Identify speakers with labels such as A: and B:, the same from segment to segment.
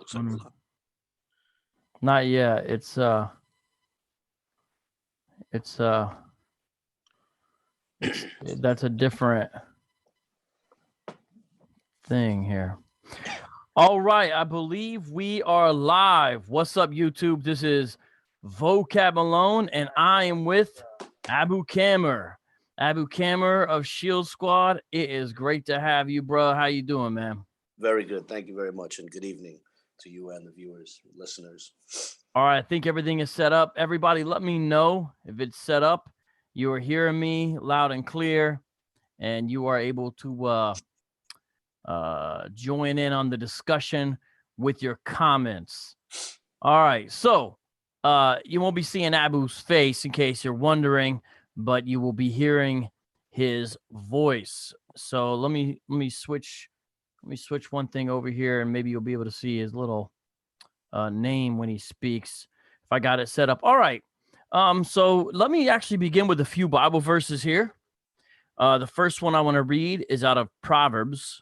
A: looks like
B: Not yet. That's a different thing here. All right, I believe we are live. What's up, YouTube? This is Vocab Malone, and I am with Abu Khamr. Abu Khamr of Shield Squad. It is great to have you, bro. How you doing, man?
A: Very good. Thank you very much, and good evening to you and the viewers, listeners.
B: All right, I think everything is set up. Everybody, let me know if it's set up. You are hearing me loud and clear, and you are able to join in on the discussion with your comments. All right, so you won't be seeing Abu's face in case you're wondering, but you will be hearing his voice. So let me switch one thing over here, and maybe you'll be able to see his little name when he speaks, if I got it set up. All right, so let me actually begin with a few Bible verses here. The first one I want to read is out of Proverbs,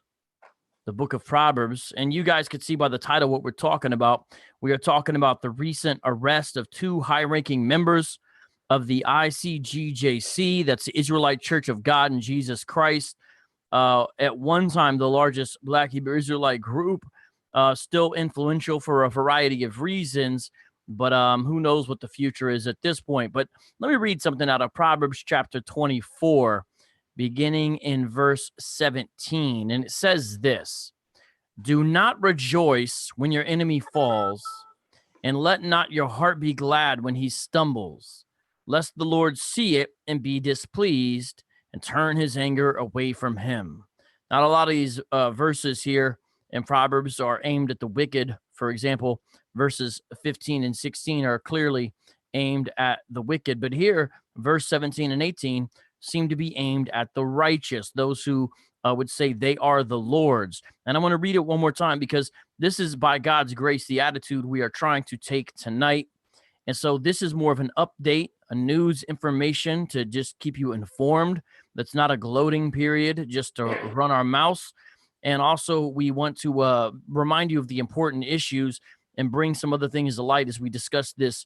B: the book of Proverbs, and you guys could see by the title what we're talking about. We are talking about the recent arrest of two high-ranking members of the ICGJC, that's the Israelite Church of God in Jesus Christ. At one time, the largest Black Hebrew Israelite group, still influential for a variety of reasons, but who knows what the future is at this point. But let me read something out of Proverbs chapter 24, beginning in verse 17, and it says this: "Do not rejoice when your enemy falls, and let not your heart be glad when he stumbles, lest the Lord see it and be displeased and turn his anger away from him." Now, a lot of these verses here in Proverbs are aimed at the wicked. For example, verses 15 and 16 are clearly aimed at the wicked. But here, verse 17 and 18 seem to be aimed at the righteous, those who would say they are the Lord's. And I want to read it one more time because this is, by God's grace, the attitude we are trying to take tonight. And so this is more of an update, a news information to just keep you informed. That's not a gloating period just to run our mouths. And also we want to remind you of the important issues and bring some other things to light as we discuss this,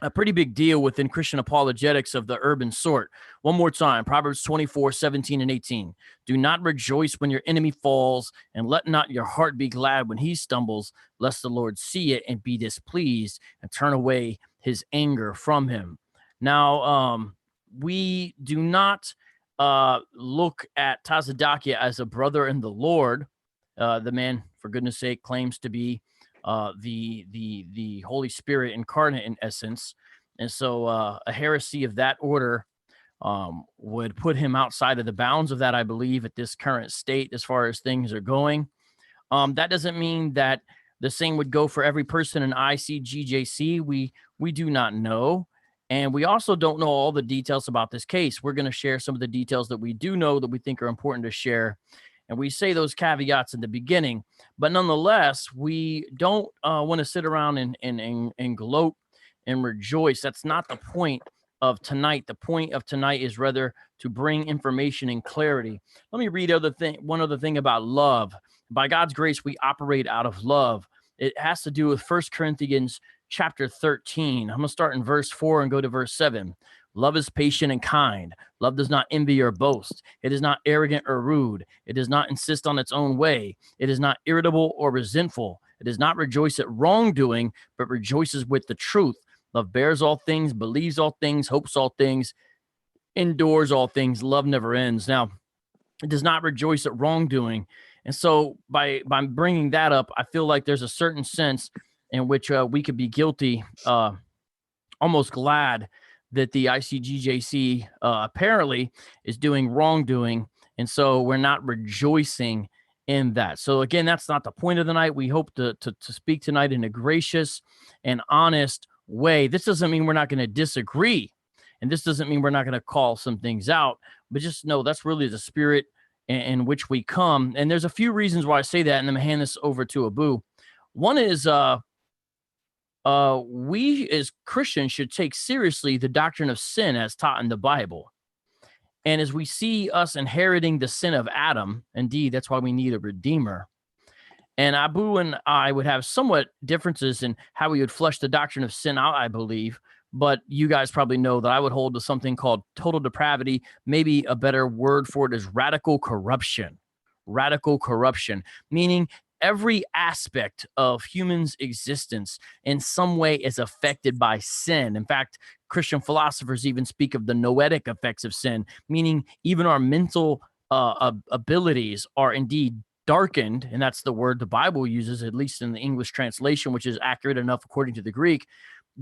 B: a pretty big deal within Christian apologetics of the urban sort. One more time, Proverbs 24, 17 and 18. "Do not rejoice when your enemy falls, and let not your heart be glad when he stumbles, lest the Lord see it and be displeased and turn away his anger from him." Now, we do not look at Tazadaqyah as a brother in the Lord. The man, for goodness sake, claims to be the Holy Spirit incarnate in essence. And so a heresy of that order would put him outside of the bounds of that, I believe, at this current state as far as things are going. That doesn't mean that the same would go for every person in ICGJC. We do not know. And we also don't know all the details about this case. We're going to share some of the details that we do know that we think are important to share. And we say those caveats in the beginning, but nonetheless, we don't want to sit around and gloat and rejoice. That's not the point of tonight. The point of tonight is rather to bring information and clarity. Let me read one other thing about love. By God's grace, we operate out of love. It has to do with 1 Corinthians chapter 13. I'm going to start in verse 4 and go to verse 7. "Love is patient and kind. Love does not envy or boast. It is not arrogant or rude. It does not insist on its own way. It is not irritable or resentful. It does not rejoice at wrongdoing, but rejoices with the truth. Love bears all things, believes all things, hopes all things, endures all things. Love never ends." Now, it does not rejoice at wrongdoing. And so by bringing that up, I feel like there's a certain sense in which we could be guilty, almost glad that the ICGJC apparently is doing wrongdoing, and so we're not rejoicing in that. So again, that's not the point of the night. We hope to speak tonight in a gracious and honest way. This doesn't mean we're not going to disagree, and this doesn't mean we're not going to call some things out, but just know that's really the spirit in which we come. And there's a few reasons why I say that, and I'm going to hand this over to Abu. One is we as Christians should take seriously the doctrine of sin as taught in the Bible. And as we see us inheriting the sin of Adam, indeed, that's why we need a redeemer. And Abu and I would have somewhat differences in how we would flesh the doctrine of sin out, I believe. But you guys probably know that I would hold to something called total depravity. Maybe a better word for it is radical corruption. Radical corruption, meaning every aspect of humans' existence in some way is affected by sin. In fact, Christian philosophers even speak of the noetic effects of sin, meaning even our mental abilities are indeed darkened, and that's the word the Bible uses, at least in the English translation, which is accurate enough according to the Greek,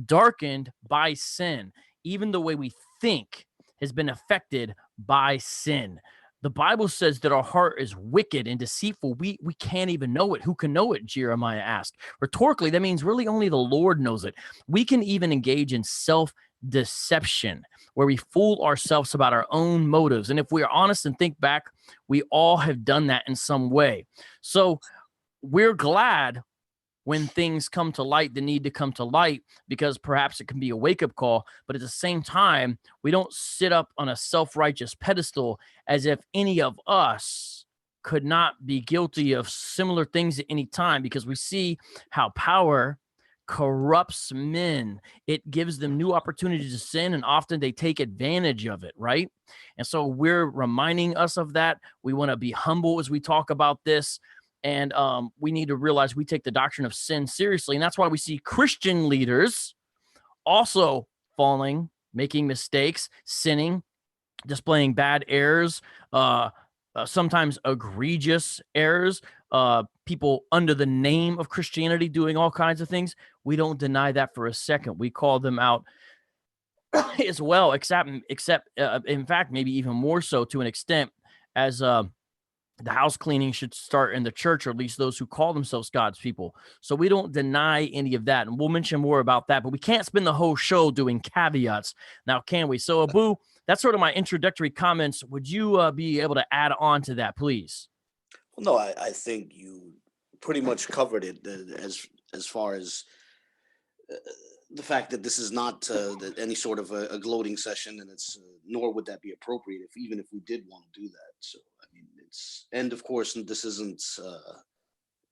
B: darkened by sin. Even the way we think has been affected by sin. The Bible says that our heart is wicked and deceitful. We can't even know it. Who can know it? Jeremiah asked. Rhetorically, that means really only the Lord knows it. We can even engage in self-deception, where we fool ourselves about our own motives. And if we are honest and think back, we all have done that in some way. So we're glad when things come to light that need to come to light, because perhaps it can be a wake-up call. But at the same time, we don't sit up on a self-righteous pedestal as if any of us could not be guilty of similar things at any time, because we see how power corrupts men. It gives them new opportunities to sin, and often they take advantage of it, right? And so we're reminding us of that. We want to be humble as we talk about this. And we need to realize we take the doctrine of sin seriously. And that's why we see Christian leaders also falling, making mistakes, sinning, displaying bad errors, sometimes egregious errors, people under the name of Christianity doing all kinds of things. We don't deny that for a second. We call them out as well, except in fact, maybe even more so to an extent, as the house cleaning should start in the church, or at least those who call themselves God's people. So we don't deny any of that. And we'll mention more about that, but we can't spend the whole show doing caveats now, can we? So Abu, that's sort of my introductory comments. Would you be able to add on to that, please?
A: Well, no, I think you pretty much covered it as far as the fact that this is not any sort of a gloating session, and it's nor would that be appropriate even if we did want to do that. So I mean, and of course this isn't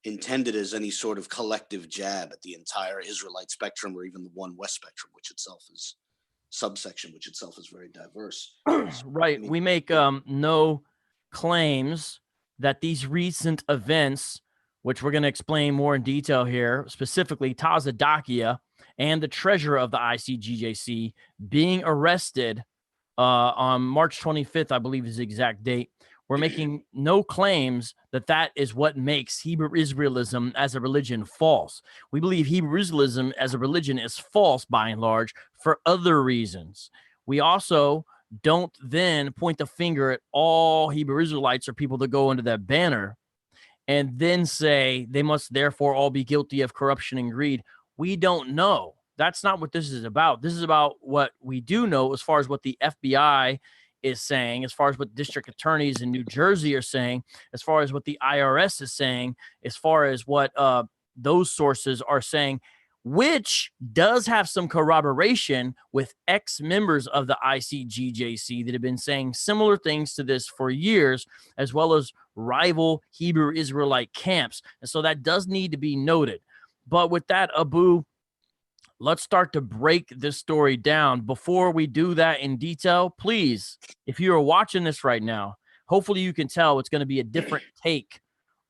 A: intended as any sort of collective jab at the entire Israelite spectrum, or even the one West spectrum, which itself is subsection, which itself is very diverse.
B: Right. I mean, we make no claims that these recent events, which we're going to explain more in detail here, specifically Tazadaqyah and the treasurer of the ICGJC being arrested on March 25th, I believe is the exact date. We're making no claims that that is what makes Hebrew Israelism as a religion false. We believe Hebrew Israelism as a religion is false by and large for other reasons. We also don't then point the finger at all Hebrew Israelites or people that go under that banner and then say they must therefore all be guilty of corruption and greed. We don't know. That's not what this is about. This is about what we do know as far as what the FBI is saying, as far as what district attorneys in New Jersey are saying, as far as what the IRS is saying, as far as what those sources are saying, which does have some corroboration with ex-members of the ICGJC that have been saying similar things to this for years, as well as rival Hebrew Israelite camps. And so that does need to be noted. But with that, Abu, let's start to break this story down. Before we do that in detail, please, if you are watching this right now, hopefully you can tell it's going to be a different take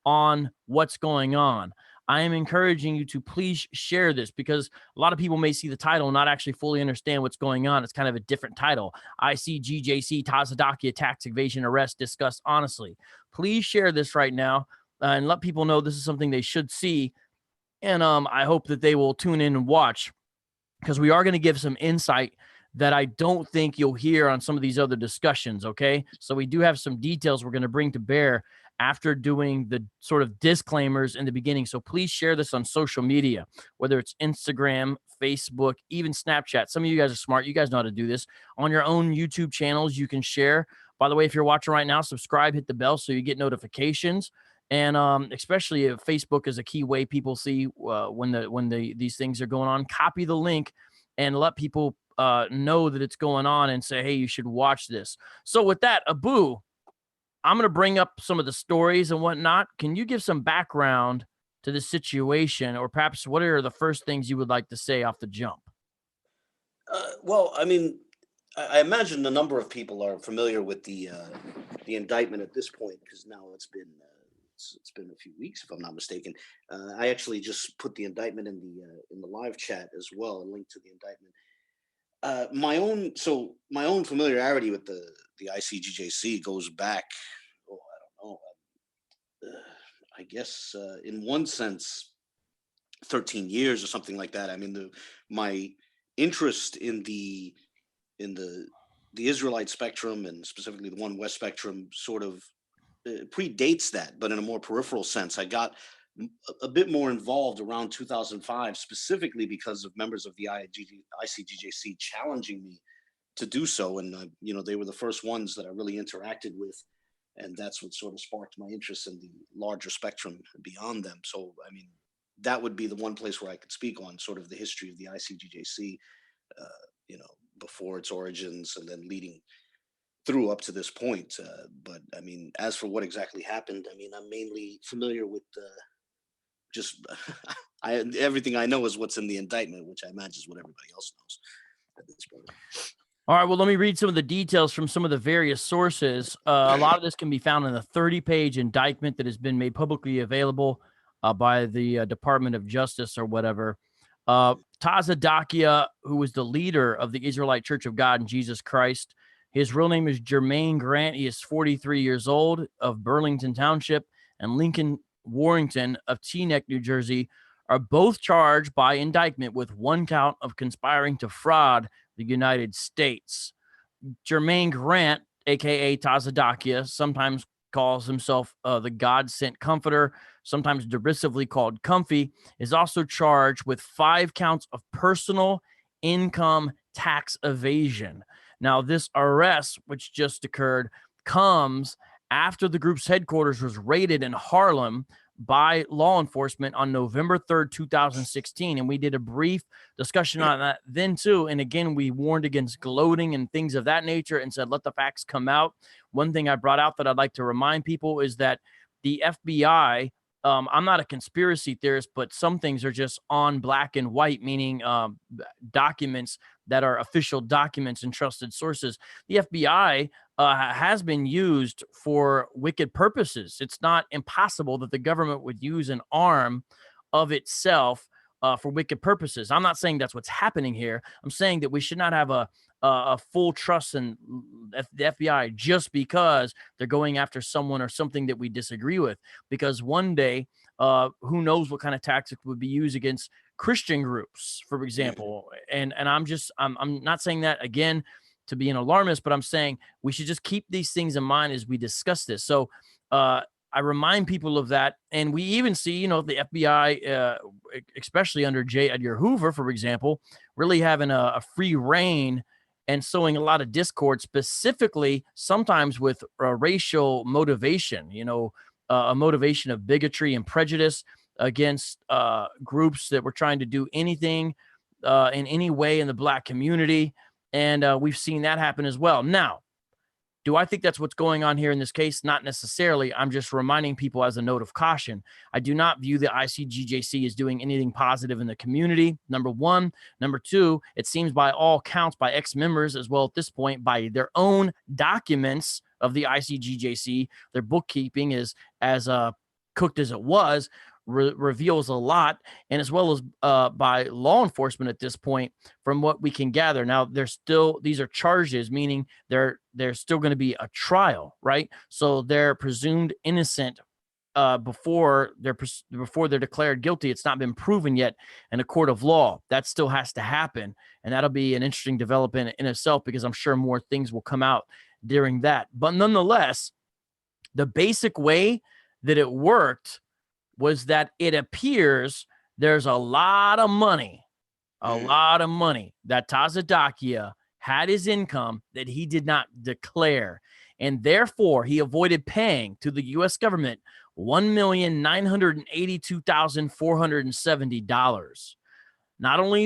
B: on what's going on. I am encouraging you to please share this, because a lot of people may see the title and not actually fully understand what's going on. It's kind of a different title. ICGJC, Tazadaqyah, tax evasion arrest discussed honestly. Please share this right now and let people know this is something they should see. And I hope that they will tune in and watch, because we are going to give some insight that I don't think you'll hear on some of these other discussions, okay? So we do have some details we're going to bring to bear after doing the sort of disclaimers in the beginning. So please share this on social media, whether it's Instagram, Facebook, even Snapchat. Some of you guys are smart. You guys know how to do this. On your own YouTube channels, you can share. By the way, if you're watching right now, subscribe, hit the bell so you get notifications. And especially if Facebook is a key way people see when these things are going on, copy the link and let people know that it's going on and say, hey, you should watch this. So with that, Abu, I'm going to bring up some of the stories and whatnot. Can you give some background to the situation, or perhaps what are the first things you would like to say off the jump?
A: Well, I mean, I imagine a number of people are familiar with the indictment at this point, because now it's been a few weeks, if I'm not mistaken. I actually just put the indictment in the live chat as well, a link to the indictment. My own familiarity with the ICGJC goes back, oh, I don't know, I guess in one sense 13 years or something like that. I mean, my interest in the Israelite spectrum, and specifically the One West spectrum, sort of predates that, but in a more peripheral sense. I got a bit more involved around 2005, specifically because of members of the ICGJC challenging me to do so, and they were the first ones that I really interacted with, and that's what sort of sparked my interest in the larger spectrum beyond them. So, I mean, that would be the one place where I could speak on sort of the history of the ICGJC, before its origins and then leading through up to this point. But I mean, as for what exactly happened, I mean, I'm mainly familiar with just everything I know is what's in the indictment, which I imagine is what everybody else knows at this point.
B: All right, well, let me read some of the details from some of the various sources. A lot of this can be found in the 30-page indictment that has been made publicly available by the Department of Justice or whatever. Tazadaqyah, who was the leader of the Israelite Church of God in Jesus Christ. His real name is Jermaine Grant. He is 43 years old, of Burlington Township, and Lincoln Warrington of Teaneck, New Jersey, are both charged by indictment with one count of conspiring to fraud the United States. Jermaine Grant, aka Tazadaqyah, sometimes calls himself the God-sent comforter, sometimes derisively called Comfy, is also charged with 5 counts of personal income tax evasion. Now, this arrest, which just occurred, comes after the group's headquarters was raided in Harlem by law enforcement on November 3rd, 2016. And we did a brief discussion on that then too. And again, we warned against gloating and things of that nature and said, let the facts come out. One thing I brought out that I'd like to remind people is that the FBI, I'm not a conspiracy theorist, but some things are just on black and white, meaning documents that are official documents and trusted sources. The FBI has been used for wicked purposes. It's not impossible that the government would use an arm of itself for wicked purposes. I'm not saying that's what's happening here. I'm saying that we should not have a full trust in the FBI just because they're going after someone or something that we disagree with. Because one day, who knows what kind of tactic would be used against Christian groups, for example. And I'm not saying that again to be an alarmist, but I'm saying we should just keep these things in mind as we discuss this. So I remind people of that. And we even see, the FBI, especially under J. Edgar Hoover, for example, really having a free reign and sowing a lot of discord, specifically sometimes with racial motivation, a motivation of bigotry and prejudice against groups that were trying to do anything in any way in the Black community. And we've seen that happen as well. Now, do I think that's what's going on here in this case? Not necessarily. I'm just reminding people as a note of caution. I do not view the ICGJC as doing anything positive in the community, number one. Number two, it seems by all counts, by ex-members as well at this point, by their own documents of the ICGJC, their bookkeeping is as cooked as it was, reveals a lot, and as well as by law enforcement at this point, from what we can gather. Now, these are charges, meaning there's still going to be a trial, right? So they're presumed innocent before they're declared guilty. It's not been proven yet in a court of law. That still has to happen, and that'll be an interesting development in itself, because I'm sure more things will come out during that. But nonetheless, the basic way that it worked was that it appears there's a lot of money that Tazadaqyah had his income that he did not declare. And therefore, he avoided paying to the U.S. government $1,982,470. Not only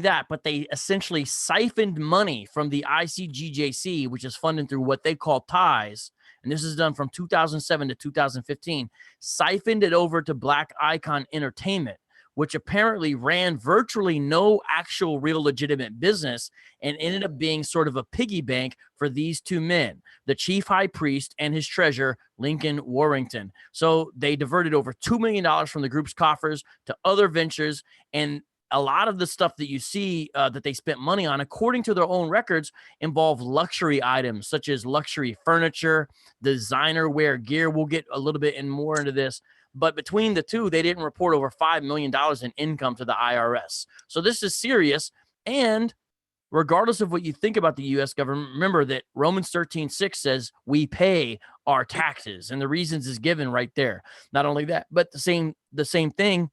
B: that, but they essentially siphoned money from the ICGJC, which is funded through what they call ties, and this is done from 2007 to 2015, siphoned it over to Black Icon Entertainment, which apparently ran virtually no actual real legitimate business and ended up being sort of a piggy bank for these two men, the chief high priest and his treasurer, Lincoln Warrington. So they diverted over $2 million from the group's coffers to other ventures, and a lot of the stuff that you see that they spent money on, according to their own records, involve luxury items such as luxury furniture, designer wear gear. We'll get a little bit more into this. But between the two, they didn't report over $5 million in income to the IRS. So this is serious. And regardless of what you think about the U.S. government, remember that Romans 13:6 says we pay our taxes, and the reasons is given right there. Not only that, but the same thing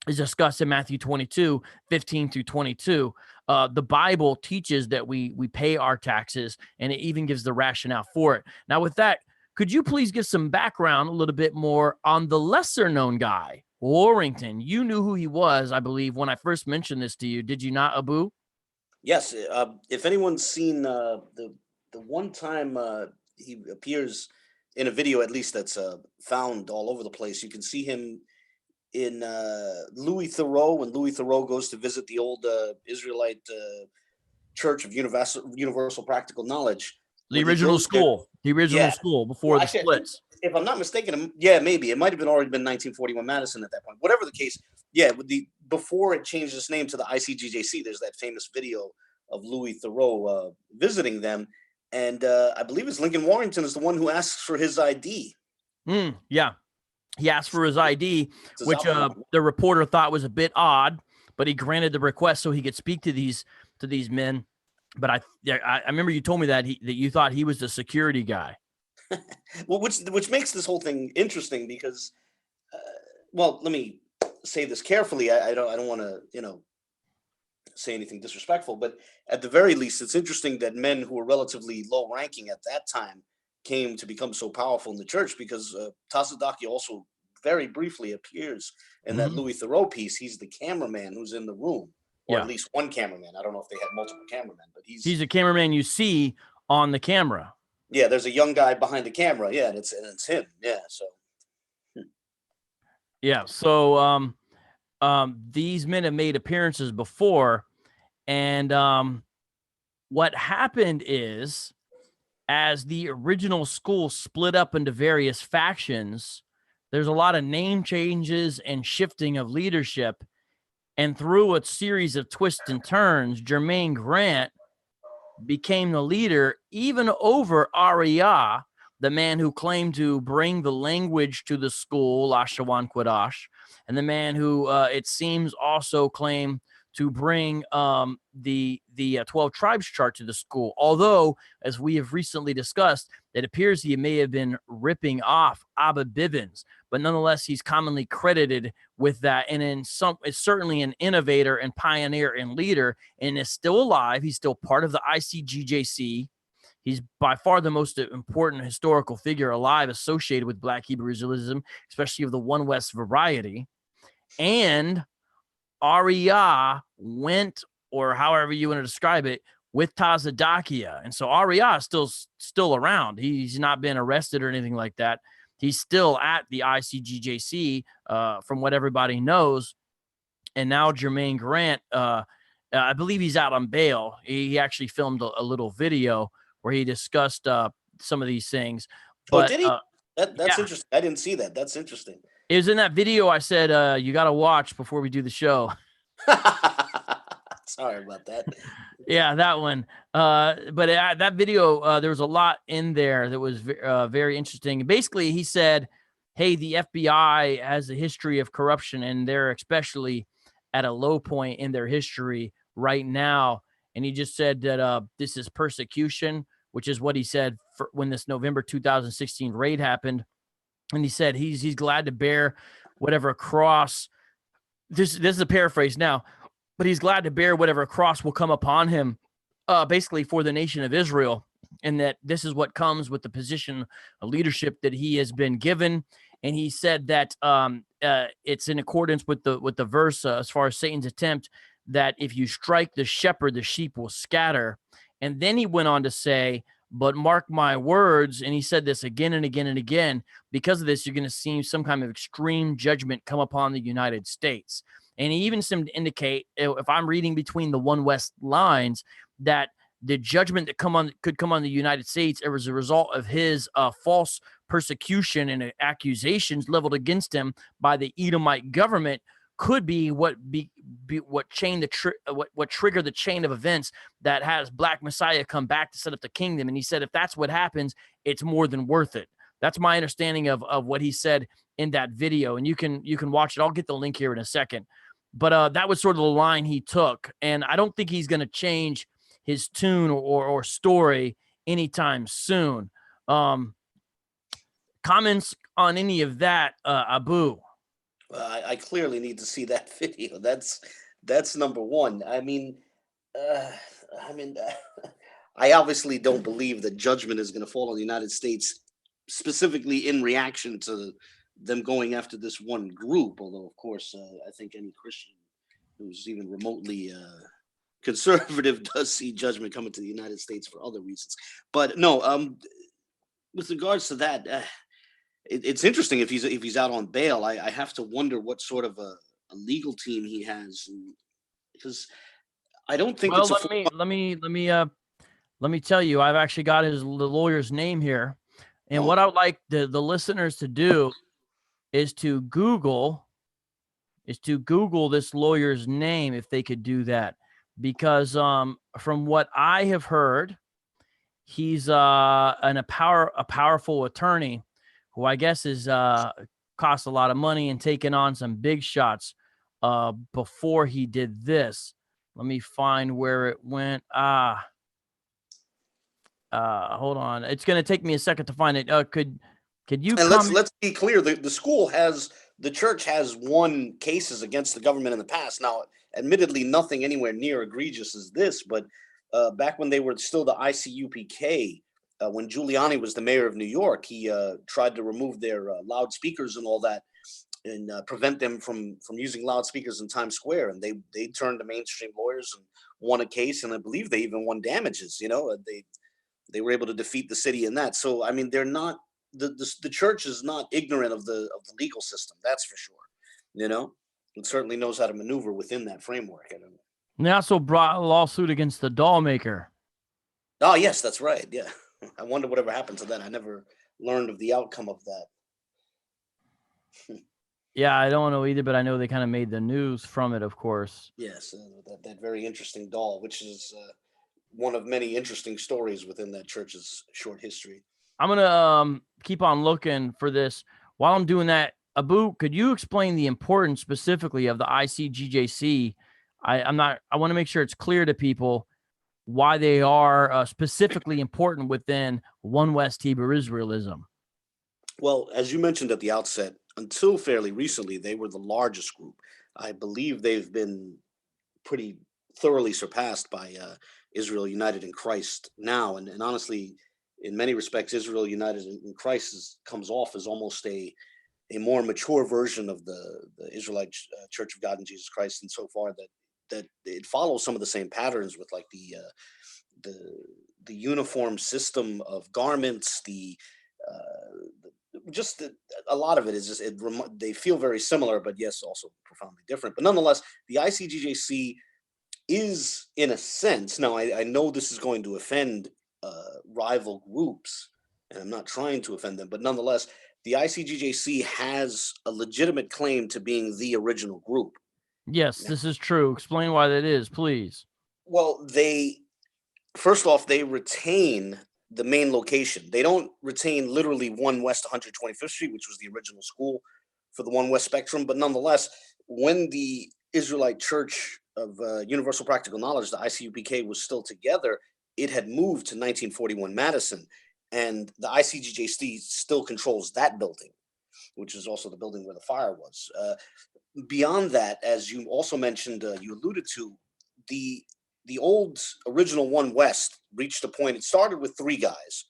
B: is discussed in Matthew 22:15 through 22. The Bible teaches that we pay our taxes, and it even gives the rationale for it. Now, with that, could you please give some background a little bit more on the lesser known guy, Warrington? You knew who he was, I believe, when I first mentioned this to you. Did you not, Abu?
A: Yes. If anyone's seen the one time he appears in a video, at least that's found all over the place, you can see him in Louis Theroux, when Louis Theroux goes to visit the old Israelite Church of Universal Practical Knowledge.
B: The original school. The original school before the splits.
A: If I'm not mistaken, yeah, maybe it might have already been 1941 Madison at that point. Whatever the case, yeah, before it changed its name to the ICGJC, there's that famous video of Louis Theroux visiting them, and I believe it's Lincoln Warrington is the one who asks for his ID.
B: Yeah, he asked for his ID, which the reporter thought was a bit odd, but he granted the request so he could speak to these men. But I remember you told me that you thought he was the security guy.
A: Well, which makes this whole thing interesting because, well, let me say this carefully. I don't want to say anything disrespectful, but at the very least, it's interesting that men who were relatively low ranking at that time came to become so powerful in the church, because Tazadaqyah also very briefly appears in that Louis Theroux piece. He's the cameraman who's in the room. Or at least one cameraman. I don't know if they had multiple cameramen, but he's a
B: cameraman you see on the camera.
A: Yeah, there's a young guy behind the camera. Yeah, and it's him. Yeah, so.
B: Yeah, so these men have made appearances before, and what happened is, as the original school split up into various factions, there's a lot of name changes and shifting of leadership. And through a series of twists and turns, Jermaine Grant became the leader, even over Arya, the man who claimed to bring the language to the school, Ashawan Quadash, and the man who it seems also claimed to bring the 12 tribes chart to the school. Although, as we have recently discussed, it appears he may have been ripping off Abba Bivens, but nonetheless, he's commonly credited with that. And is certainly an innovator and pioneer and leader, and is still alive. He's still part of the ICGJC. He's by far the most important historical figure alive associated with Black Hebrew Israelism, especially of the One West variety. And Arya went, or however you want to describe it, with Tazadaqyah. And so Arya is still around. He's not been arrested or anything like that. He's still at the ICGJC, from what everybody knows. And now Jermaine Grant, I believe he's out on bail. He actually filmed a little video where he discussed some of these things. But,
A: did he? That's interesting. I didn't see that. That's interesting.
B: It was in that video I said, you got to watch before we do the show.
A: Sorry about that.
B: Yeah, that one. But that video, there was a lot in there that was very interesting. Basically, he said, hey, the FBI has a history of corruption, and they're especially at a low point in their history right now. And he just said that this is persecution, which is what he said when this November 2016 raid happened. And he said he's glad to bear whatever cross. This is a paraphrase now, but he's glad to bear whatever cross will come upon him, basically for the nation of Israel, and that this is what comes with the position of leadership that he has been given. And he said that it's in accordance with the verse as far as Satan's attempt that if you strike the shepherd, the sheep will scatter. And then he went on to say, but mark my words, and he said this again and again and again, because of this, you're going to see some kind of extreme judgment come upon the United States. And he even seemed to indicate, if I'm reading between the One West lines, that the judgment that could come on the United States as a result of his false persecution and accusations leveled against him by the Edomite government could be what triggered the chain of events that has Black Messiah come back to set up the kingdom. And he said, if that's what happens, it's more than worth it. That's my understanding of what he said in that video. And you can watch it. I'll get the link here in a second. But that was sort of the line he took. And I don't think he's going to change his tune or story anytime soon. Comments on any of that, Abu?
A: I clearly need to see that video. That's number one. I obviously don't believe that judgment is going to fall on the United States, specifically in reaction to them going after this one group. Although, of course, I think any Christian who's even remotely conservative does see judgment coming to the United States for other reasons. But no, with regards to that, it's interesting if he's out on bail. I have to wonder what sort of a legal team he has, because I don't think.
B: Well, let me tell you, I've actually got the lawyer's name here, and what I would like the listeners to do is to Google this lawyer's name, if they could do that, because from what I have heard, he's a powerful attorney who I guess is cost a lot of money and taken on some big shots before he did this. Let me find where it went. Hold on. It's going to take me a second to find it. Could you?
A: And let's be clear. The church has won cases against the government in the past. Now, admittedly, nothing anywhere near egregious as this, but back when they were still the ICUPK, when Giuliani was the mayor of New York, he tried to remove their loudspeakers and all that, and prevent them from using loudspeakers in Times Square. And they turned to mainstream lawyers and won a case, and I believe they even won damages. They were able to defeat the city in that. So I mean, they're not the church is not ignorant of the legal system. That's for sure. It certainly knows how to maneuver within that framework.
B: They also brought a lawsuit against the doll maker.
A: Oh yes, that's right. Yeah. I wonder whatever happened to that. I never learned of the outcome of that.
B: Yeah, I don't know either, but I know they kind of made the news from it, of course.
A: Yes, that very interesting doll, which is one of many interesting stories within that church's short history.
B: I'm going to keep on looking for this. While I'm doing that, Abu, could you explain the importance specifically of the ICGJC? I want to make sure it's clear to people why they are specifically important within One West Hebrew Israelism.
A: Well, as you mentioned at the outset, until fairly recently, they were the largest group. I believe they've been pretty thoroughly surpassed by Israel United in Christ now. And honestly, in many respects, Israel United in Christ comes off as almost a more mature version of the Israelite Church of God in Jesus Christ, insofar that it follows some of the same patterns with like the uniform system of garments, a lot of it is just they feel very similar, but yes, also profoundly different. But nonetheless, the ICGJC is, in a sense, now I know this is going to offend rival groups, and I'm not trying to offend them, but nonetheless, the ICGJC has a legitimate claim to being the original group.
B: Yes, this is true. Explain why that is, please.
A: Well, first off, they retain the main location. They don't retain literally One West 125th Street, which was the original school for the One West Spectrum. But nonetheless, when the Israelite Church of Universal Practical Knowledge, the ICUPK, was still together, it had moved to 1941 Madison, and the ICGJC still controls that building, which is also the building where the fire was. Beyond that, as you also mentioned, you alluded to, the old original One West reached a point. It started with 3 guys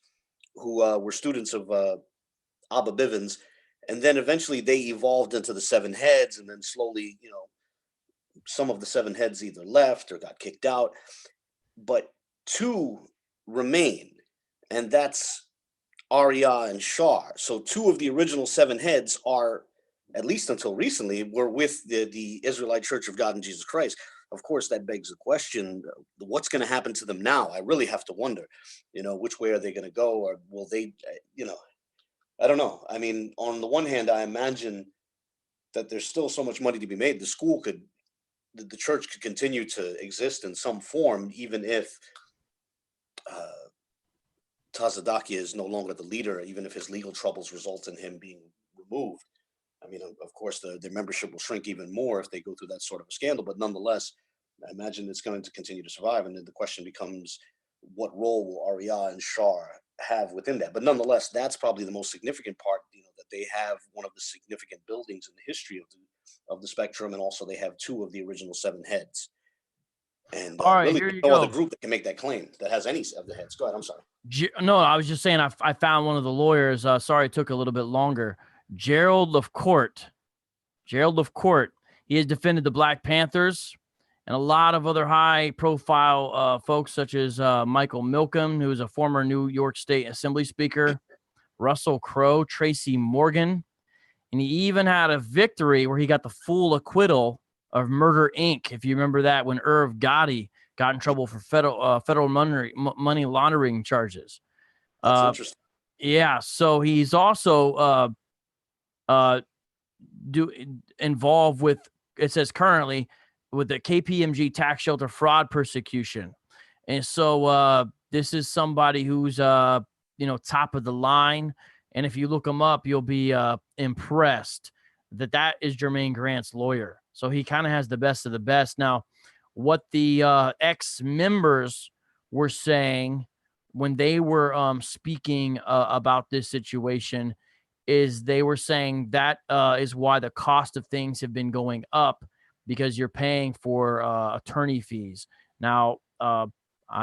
A: who were students of Abba Bivens, and then eventually they evolved into the 7 heads, and then slowly, some of the 7 heads either left or got kicked out, but 2 remain. and that's Arya and Shar. So two of the original seven heads are, at least until recently, were with the Israelite Church of God in Jesus Christ. Of course, that begs the question, what's going to happen to them now? I really have to wonder, which way are they going to go? Or will they, I don't know. I mean, on the one hand, I imagine that there's still so much money to be made. The church could continue to exist in some form, even if Tazadaqyah is no longer the leader, even if his legal troubles result in him being removed. I mean, of course, their membership will shrink even more if they go through that sort of a scandal. But nonetheless, I imagine it's going to continue to survive. And then the question becomes, what role will Arya and Shar have within that? But nonetheless, that's probably the most significant part, that they have one of the significant buildings in the history of the spectrum. And also they have two of the original seven heads. And
B: All right,
A: really,
B: here you
A: no
B: go.
A: other group that can make that claim that has any of the heads. Go ahead. I'm sorry.
B: No, I was just saying I found one of the lawyers. Sorry, it took a little bit longer. Gerald of Court. He has defended the Black Panthers and a lot of other high-profile folks, such as Michael Milcom, who is a former New York State Assembly Speaker, Russell Crowe, Tracy Morgan, and he even had a victory where he got the full acquittal of Murder Inc. If you remember that, when Irv Gotti got in trouble for federal money laundering charges.
A: That's interesting.
B: Yeah, so he's also involved with, it says currently, with the KPMG tax shelter fraud persecution. And so this is somebody who's top of the line. And if you look him up, you'll be impressed that is Jermaine Grant's lawyer. So he kind of has the best of the best. Now, what the ex-members were saying when they were speaking about this situation is they were saying that is why the cost of things have been going up, because you're paying for attorney fees. Now, I'm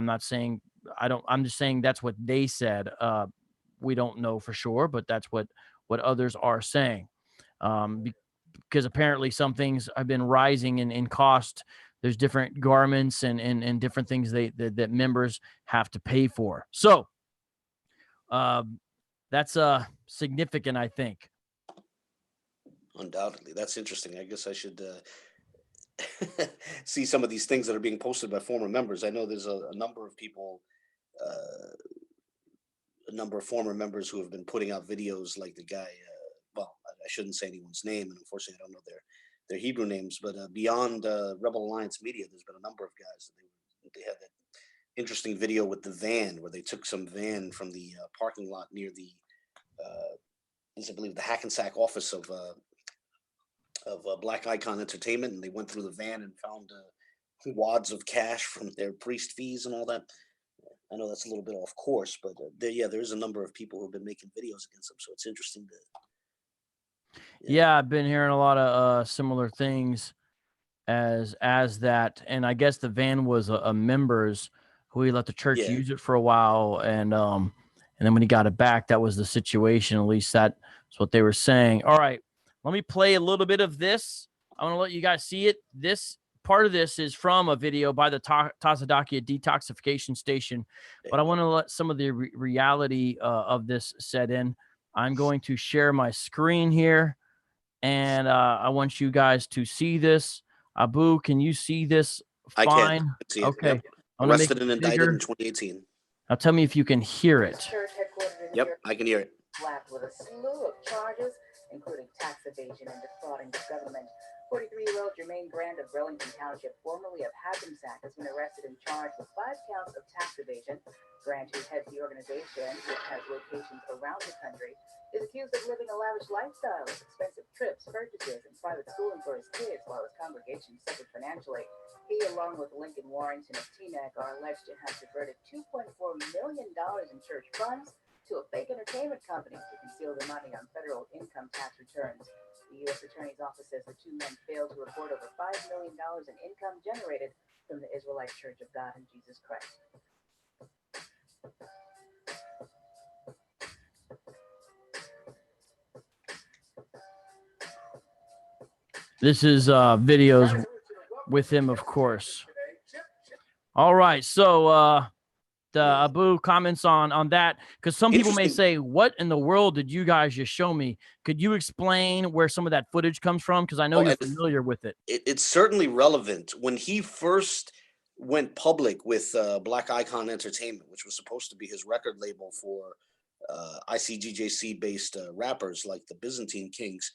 B: not saying I'm just saying that's what they said. We don't know for sure, but that's what others are saying. Because apparently some things have been rising in cost. There's different garments and different things that members have to pay for. So that's significant, I think.
A: Undoubtedly. That's interesting. I guess I should see some of these things that are being posted by former members. I know there's a number of people, a number of former members who have been putting out videos like the guy, well, I shouldn't say anyone's name, and unfortunately I don't know their Hebrew names, but beyond Rebel Alliance Media, there's been a number of guys that they had that interesting video with the van, where they took some van from the parking lot near the, I believe, the Hackensack office of Black Icon Entertainment, and they went through the van and found wads of cash from their priest fees and all that. I know that's a little bit off course, but there's a number of people who have been making videos against them, so it's interesting to.
B: Yeah, I've been hearing a lot of similar things as that, and I guess the van was a members who he let the church use it for a while, and then when he got it back, that was the situation. At least that's what they were saying. All right, let me play a little bit of this. I want to let you guys see it. This part of this is from a video by the Tazadaqyah detoxification station, but I want to let some of the reality of this set in. I'm going to share my screen here, and I want you guys to see this. Abu, can you see this fine?
A: I can see it.
B: Okay.
A: Yep. Arrested and indicted in 2018.
B: Now tell me if you can hear it.
A: Yep, I can hear it.
C: Slapped with a slew of charges, including tax evasion and defrauding the government. 43-year-old Jermaine Grant of Burlington Township, formerly of Hackensack, has been arrested and charged with 5 counts of tax evasion. Grant, who heads the organization, which has locations around the country, is accused of living a lavish lifestyle with expensive trips, purchases, and private schooling for his kids, while his congregation suffered financially. He, along with Lincoln Warrington of Teaneck, are alleged to have diverted $2.4 million in church funds to a fake entertainment company to conceal the money on federal income tax returns. The U.S. Attorney's Office says the 2 men failed to report over $5 million in income generated from the Israelite Church of God in Jesus Christ.
B: This is videos with him, of course. All right, so Abu, comments on that, because some people may say, what in the world did you guys just show me? Could you explain where some of that footage comes from? Because I know you're familiar with it.
A: It's certainly relevant. When he first went public with Black Icon Entertainment, which was supposed to be his record label for ICGJC based rappers like the Byzantine Kings,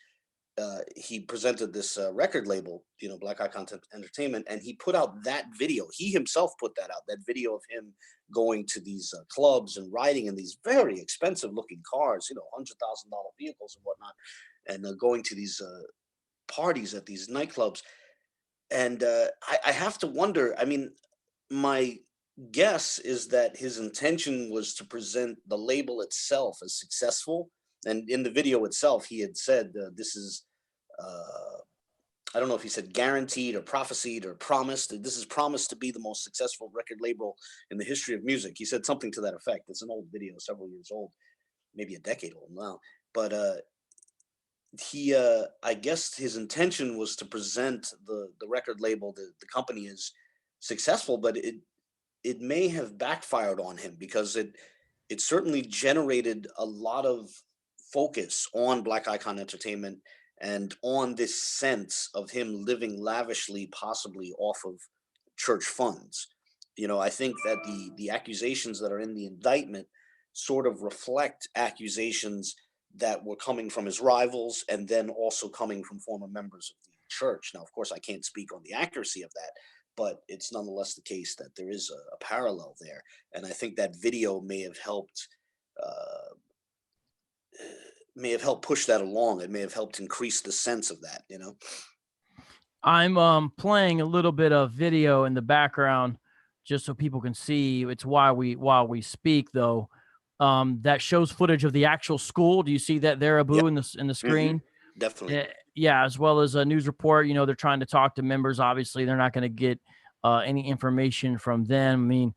A: he presented this record label, Black Icon Entertainment, and he put out that video. He himself put that out, that video of him going to these clubs and riding in these very expensive looking cars, $100,000 vehicles and whatnot, and going to these parties at these nightclubs. And I have to wonder, I mean, my guess is that his intention was to present the label itself as successful. And in the video itself, he had said, this is, I don't know if he said guaranteed or prophesied or promised. This is promised to be the most successful record label in the history of music. He said something to that effect. It's an old video, several years old, maybe a decade old now. But I guess his intention was to present the record label, the company, as successful, but it may have backfired on him, because it certainly generated a lot of focus on Black Icon Entertainment and on this sense of him living lavishly, possibly off of church funds. I think that the accusations that are in the indictment sort of reflect accusations that were coming from his rivals, and then also coming from former members of the church. Now, of course, I can't speak on the accuracy of that, but it's nonetheless the case that there is a parallel there. And I think that video may have helped push that along. It may have helped increase the sense of that,
B: I'm playing a little bit of video in the background just so people can see. It's while we speak, though. That shows footage of the actual school. Do you see that there, Abu, in the screen?
A: Definitely.
B: Yeah, as well as a news report. They're trying to talk to members. Obviously, they're not going to get any information from them. I mean,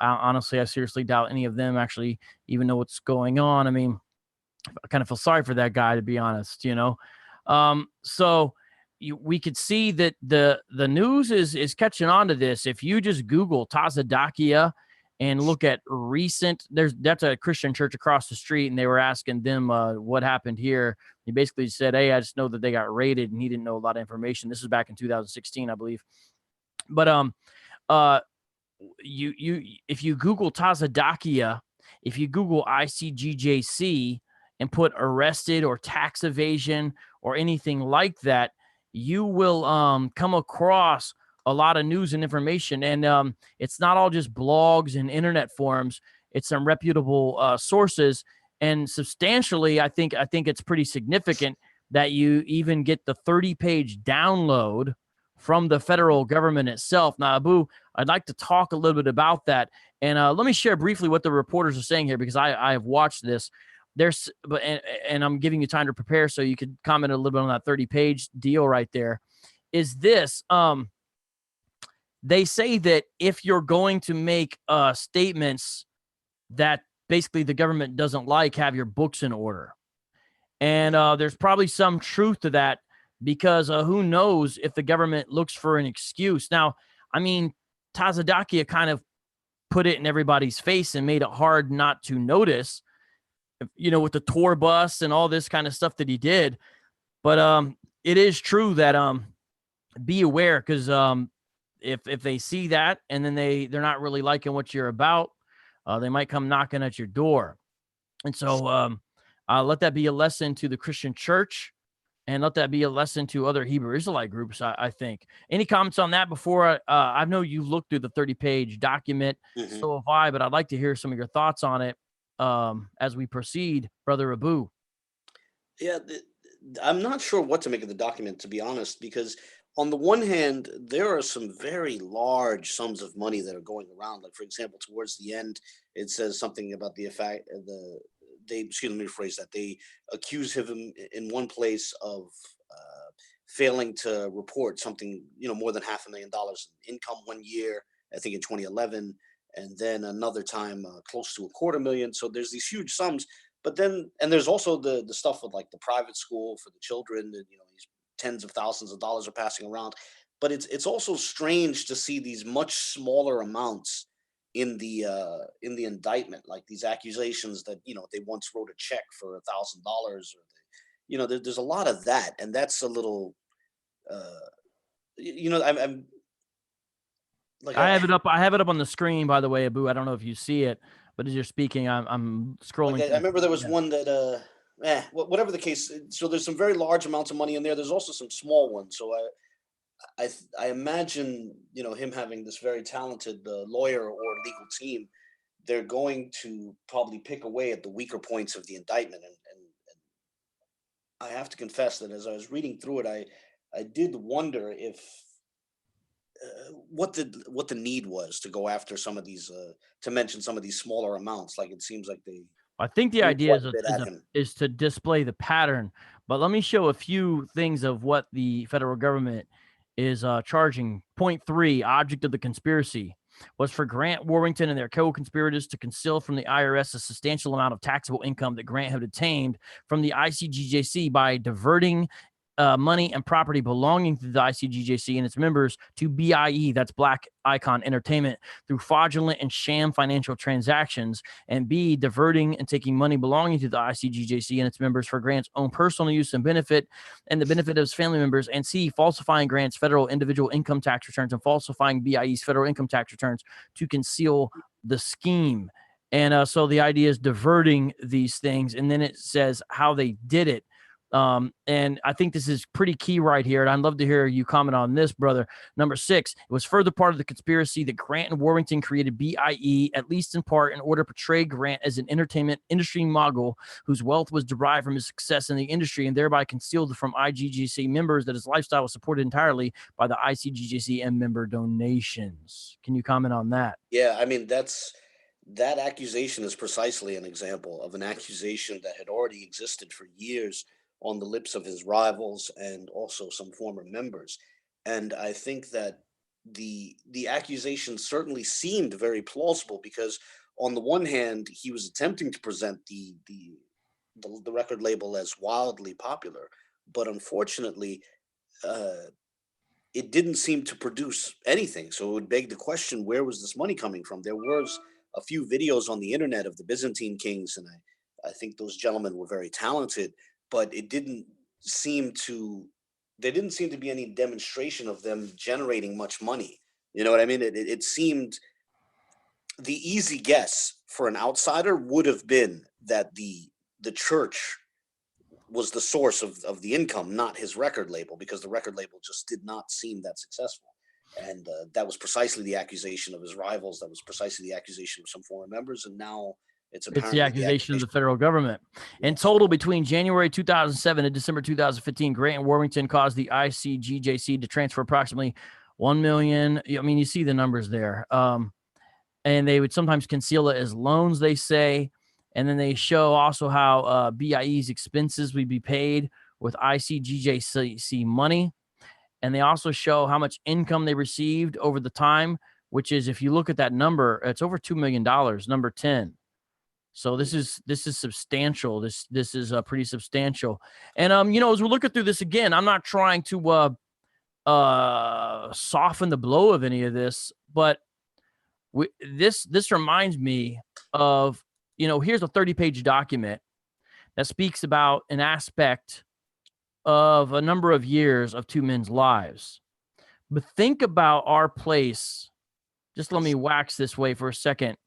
B: honestly, I seriously doubt any of them actually even know what's going on. I mean, I kind of feel sorry for that guy, to be honest. So we could see that the news is catching on to this. If you just Google Tazadaqyah and look at recent, that's a Christian church across the street, and they were asking them what happened here. He basically said, hey, I just know that they got raided, and he didn't know a lot of information. This is back in 2016, I believe. But if you Google Tazadaqyah, if you Google ICGJC and put arrested or tax evasion or anything like that, you will come across a lot of news and information. And it's not all just blogs and internet forums. It's some reputable sources. And substantially, I think it's pretty significant that you even get the 30-page download from the federal government itself. Now, Abu, I'd like to talk a little bit about that. And let me share briefly what the reporters are saying here, because I have watched this. And I'm giving you time to prepare so you could comment a little bit on that 30-page deal right there. Is this, they say that if you're going to make statements that basically the government doesn't like, have your books in order. And there's probably some truth to that, because who knows if the government looks for an excuse. Now, I mean, Tazadaqyah kind of put it in everybody's face and made it hard not to notice, with the tour bus and all this kind of stuff that he did. But it is true that be aware, because if they see that and then they're not really liking what you're about, they might come knocking at your door. And so let that be a lesson to the Christian church, and let that be a lesson to other Hebrew Israelite groups, I think. Any comments on that before? I know you looked through the 30-page document, so have I, but I'd like to hear some of your thoughts on it as we proceed, Brother Abu.
A: Yeah, I'm not sure what to make of the document, to be honest, because on the one hand, there are some very large sums of money that are going around. Like, for example, towards the end, it says something about the effect excuse me, rephrase that. They accuse him in one place of failing to report something, more than $500,000 in income one year, I think in 2011, and then another time close to $250,000. So there's these huge sums. But then, and there's also the stuff with like the private school for the children, and these tens of thousands of dollars are passing around. But it's also strange to see these much smaller amounts in the indictment, like these accusations that they once wrote a check for $1,000, or there's a lot of that, and that's a little I'm like
B: I have it up. I have it up on the screen, by the way, Abu. I don't know if you see it, but as you're speaking, I'm scrolling.
A: I remember there was one that whatever the case. So there's some very large amounts of money in there. There's also some small ones. So I imagine him having this very talented lawyer or legal team. They're going to probably pick away at the weaker points of the indictment, and I have to confess that as I was reading through it, I did wonder if what the need was to go after some of these to mention some of these smaller amounts. Like, it seems like they
B: I think the
A: threw
B: idea
A: quite a bit at him.
B: is to display the pattern. But let me show a few things of what the federal government is charging. Point 3, object of the conspiracy was for Grant, Warrington, and their co-conspirators to conceal from the IRS a substantial amount of taxable income that Grant had obtained from the ICGJC by diverting money and property belonging to the ICGJC and its members to BIE, that's Black Icon Entertainment, through fraudulent and sham financial transactions, and B, diverting and taking money belonging to the ICGJC and its members for Grant's own personal use and benefit, and the benefit of his family members, and C, falsifying Grant's federal individual income tax returns and falsifying BIE's federal income tax returns to conceal the scheme. And so the idea is diverting these things, and then it says how they did it. And I think this is pretty key right here, and I'd love to hear you comment on this, brother. Number 6, it was further part of the conspiracy that Grant and Warrington created BIE, at least in part, in order to portray Grant as an entertainment industry mogul whose wealth was derived from his success in the industry, and thereby concealed from ICGJC members that his lifestyle was supported entirely by the ICGJC and member donations. Can you comment on that?
A: Yeah, I mean, that accusation is precisely an example of an accusation that had already existed for years on the lips of his rivals and also some former members. And I think that the accusation certainly seemed very plausible, because on the one hand, he was attempting to present the record label as wildly popular, but unfortunately, it didn't seem to produce anything. So it would beg the question, where was this money coming from? There was a few videos on the internet of the Byzantine kings, and I think those gentlemen were very talented, but there didn't seem to be any demonstration of them generating much money. You know what I mean? It seemed the easy guess for an outsider would have been that the church was the source of the income, not his record label, because the record label just did not seem that successful. And that was precisely the accusation of his rivals. That was precisely the accusation of some former members. And now it's
B: the accusation of the federal government. In total, between January 2007 and December 2015, Grant and Warrington caused the ICGJC to transfer approximately $1 million. I mean, you see the numbers there. And they would sometimes conceal it as loans, they say. And then they show also how BIE's expenses would be paid with ICGJC money. And they also show how much income they received over the time, which is, if you look at that number, it's over $2 million, number 10. So this is substantial. This is pretty substantial. And as we're looking through this again, I'm not trying to soften the blow of any of this, but this reminds me of, here's a 30-page document that speaks about an aspect of a number of years of two men's lives. But think about our place. Just let me wax this way for a second.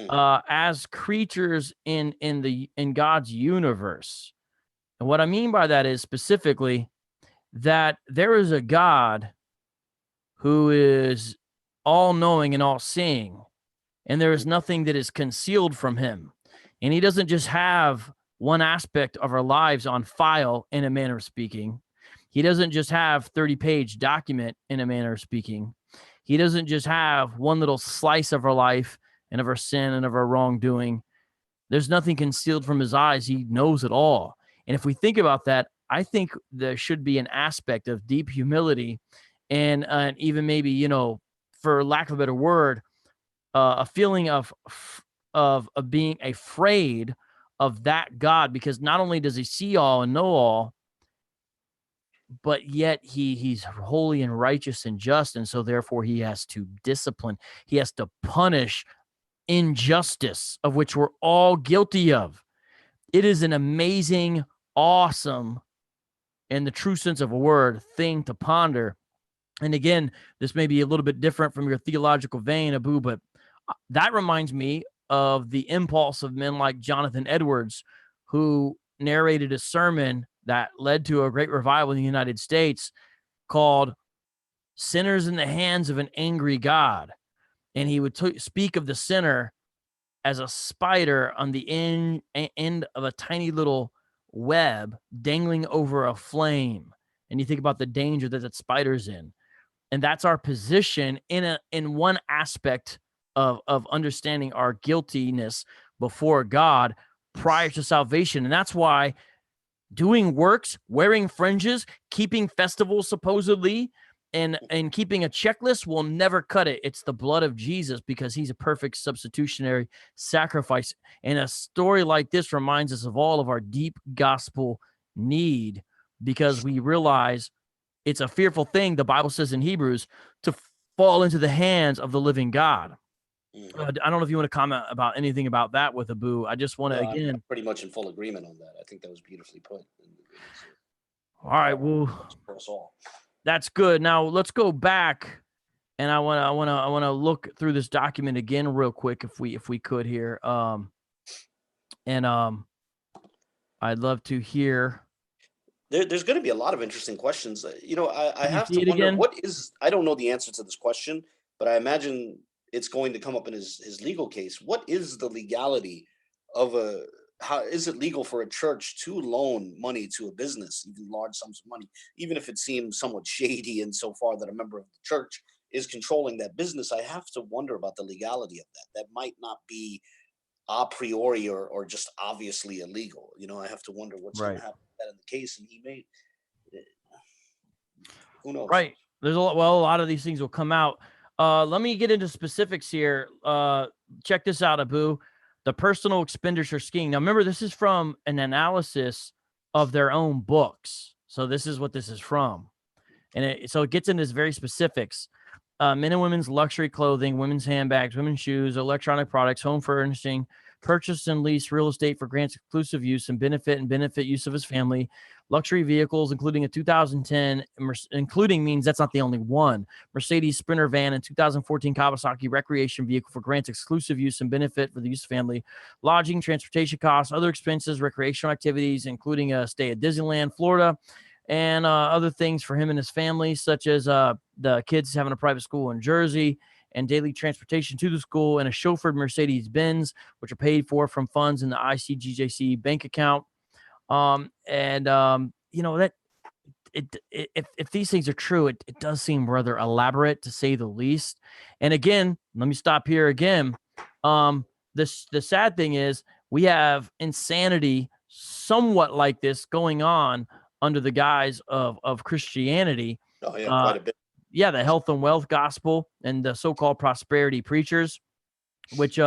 B: As creatures in God's universe. And what I mean by that is specifically that there is a God who is all-knowing and all-seeing, and there is nothing that is concealed from him. And he doesn't just have one aspect of our lives on file, in a manner of speaking. He doesn't just have 30-page document, in a manner of speaking. He doesn't just have one little slice of our life and of our sin and of our wrongdoing. There's nothing concealed from his eyes. He knows it all. And if we think about that, I think there should be an aspect of deep humility and even maybe, for lack of a better word, a feeling of being afraid of that God, because not only does he see all and know all, but yet he's holy and righteous and just. And so therefore he has to discipline. He has to punish injustice, of which we're all guilty of. It is an amazing, awesome, in the true sense of a word, thing to ponder. And again, this may be a little bit different from your theological vein, Abu, but that reminds me of the impulse of men like Jonathan Edwards, who narrated a sermon that led to a great revival in the United States called Sinners in the Hands of an Angry God. And he would speak of the sinner as a spider on the end of a tiny little web dangling over a flame. And you think about the danger that spider's in. And that's our position in one aspect of understanding our guiltiness before God prior to salvation. And that's why doing works, wearing fringes, keeping festivals supposedly, and keeping a checklist will never cut it. It's the blood of Jesus, because he's a perfect substitutionary sacrifice. And a story like this reminds us of all of our deep gospel need, because we realize it's a fearful thing, the Bible says in Hebrews, to fall into the hands of the living God. I don't know if you want to comment about anything about that with Abu. I just want to, again.
A: I'm pretty much in full agreement on that. I think that was beautifully put.
B: All right, well,
A: for us all.
B: That's good. Now let's go back, and I want to look through this document again real quick, if we could here. I'd love to hear.
A: There's going to be a lot of interesting questions. I have to wonder
B: again?
A: what is. I don't know the answer to this question, but I imagine it's going to come up in his legal case. What is the legality of how is it legal for a church to loan money to a business, even large sums of money, even if it seems somewhat shady insofar that a member of the church is controlling that business? I have to wonder about the legality of that. That might not be a priori or just obviously illegal. I have to wonder what's going to happen with that in the case, and he may. Who knows?
B: Right. There's a lot of these things will come out. Let me get into specifics here. Check this out, Abu. The personal expenditure scheme. Now, remember, this is from an analysis of their own books. So this is what this is from. And so it gets into this very specifics. Men and women's luxury clothing, women's handbags, women's shoes, electronic products, home furnishing, purchase and lease real estate for Grant's exclusive use and benefit use of his family, luxury vehicles, including a 2010, including means that's not the only one, Mercedes Sprinter van and 2014 Kawasaki recreation vehicle for Grant's exclusive use and benefit for the use of family, lodging, transportation costs, other expenses, recreational activities, including a stay at Disneyland, Florida, and other things for him and his family, such as the kids having a private school in Jersey, and daily transportation to the school, and a chauffeured Mercedes-Benz, which are paid for from funds in the ICGJC bank account. That if these things are true, it does seem rather elaborate, to say the least. And again, let me stop here again. The sad thing is we have insanity somewhat like this going on under the guise of Christianity.
A: Oh yeah, quite a bit.
B: Yeah, the health and wealth gospel and the so-called prosperity preachers, which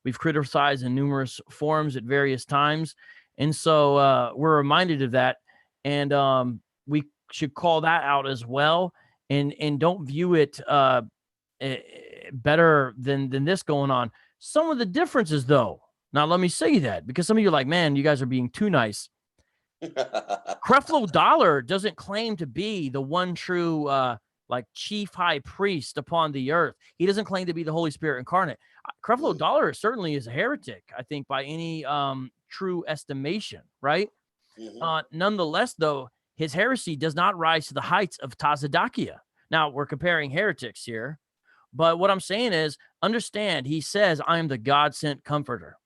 B: we've criticized in numerous forums at various times. And so we're reminded of that. And we should call that out as well. And don't view it better than this going on. Some of the differences, though. Now, let me say that, because some of you are like, man, you guys are being too nice. Creflo Dollar doesn't claim to be the one true chief high priest upon the earth. He doesn't claim to be the Holy Spirit incarnate. Creflo Dollar certainly is a heretic, I think, by any true estimation, right? Nonetheless, though, his heresy does not rise to the heights of Tazadaqyah. Now, we're comparing heretics here, but what I'm saying is, understand, he says, I am the God-sent comforter.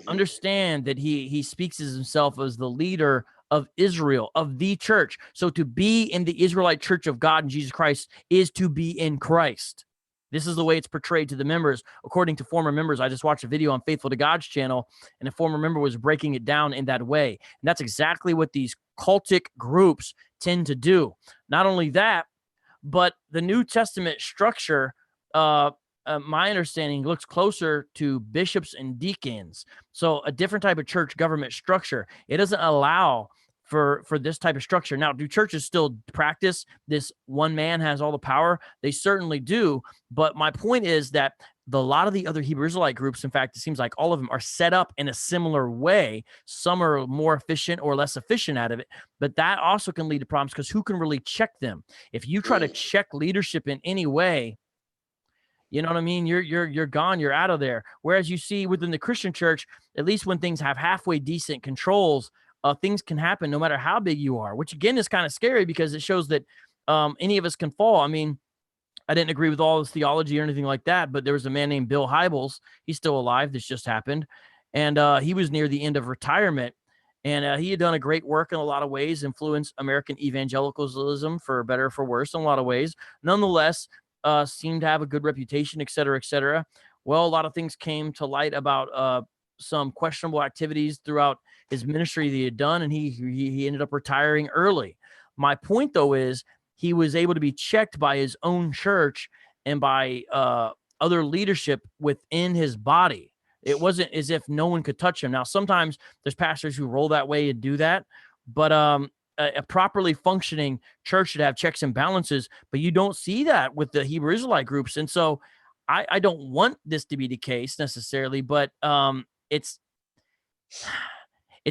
B: Understand that he speaks as himself as the leader of Israel, of the church. So to be in the Israelite church of God in Jesus Christ is to be in Christ. This is the way it's portrayed to the members. According to former members, I just watched a video on Faithful to God's channel, and a former member was breaking it down in that way. And that's exactly what these cultic groups tend to do. Not only that, but the New Testament structure, my understanding, looks closer to bishops and deacons. So a different type of church government structure. It doesn't allow for this type of structure. Now, do churches still practice this one man has all the power? They certainly do. But my point is that a lot of the other Hebrew Israelite groups, in fact, it seems like all of them are set up in a similar way. Some are more efficient or less efficient out of it, but that also can lead to problems because who can really check them? If you try to check leadership in any way, you know what I mean? You're gone. You're out of there. Whereas you see within the Christian church, at least when things have halfway decent controls, things can happen no matter how big you are, which again is kind of scary because it shows that any of us can fall. I mean, I didn't agree with all his theology or anything like that, but there was a man named Bill Hybels. He's still alive. This just happened. And he was near the end of retirement. And he had done a great work in a lot of ways, influenced American evangelicalism for better or for worse in a lot of ways. Nonetheless, seemed to have a good reputation, et cetera, et cetera. Well, a lot of things came to light about some questionable activities throughout his ministry that he had done, and he ended up retiring early. My point, though, is he was able to be checked by his own church and by other leadership within his body. It wasn't as if no one could touch him. Now, sometimes there's pastors who roll that way and do that, but a properly functioning church should have checks and balances, but you don't see that with the Hebrew Israelite groups. And so I don't want this to be the case necessarily, but it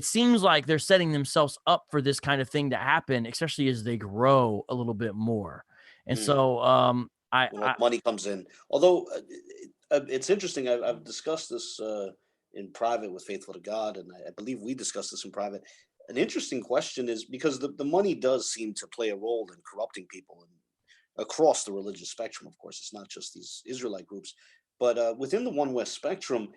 B: seems like they're setting themselves up for this kind of thing to happen, especially as they grow a little bit more. And so
A: money comes in. Although it's interesting, I've discussed this in private with Faithful to God, and I believe we discussed this in private. An interesting question is because the money does seem to play a role in corrupting people and across the religious spectrum. Of course, it's not just these Israelite groups, but within the One West spectrum,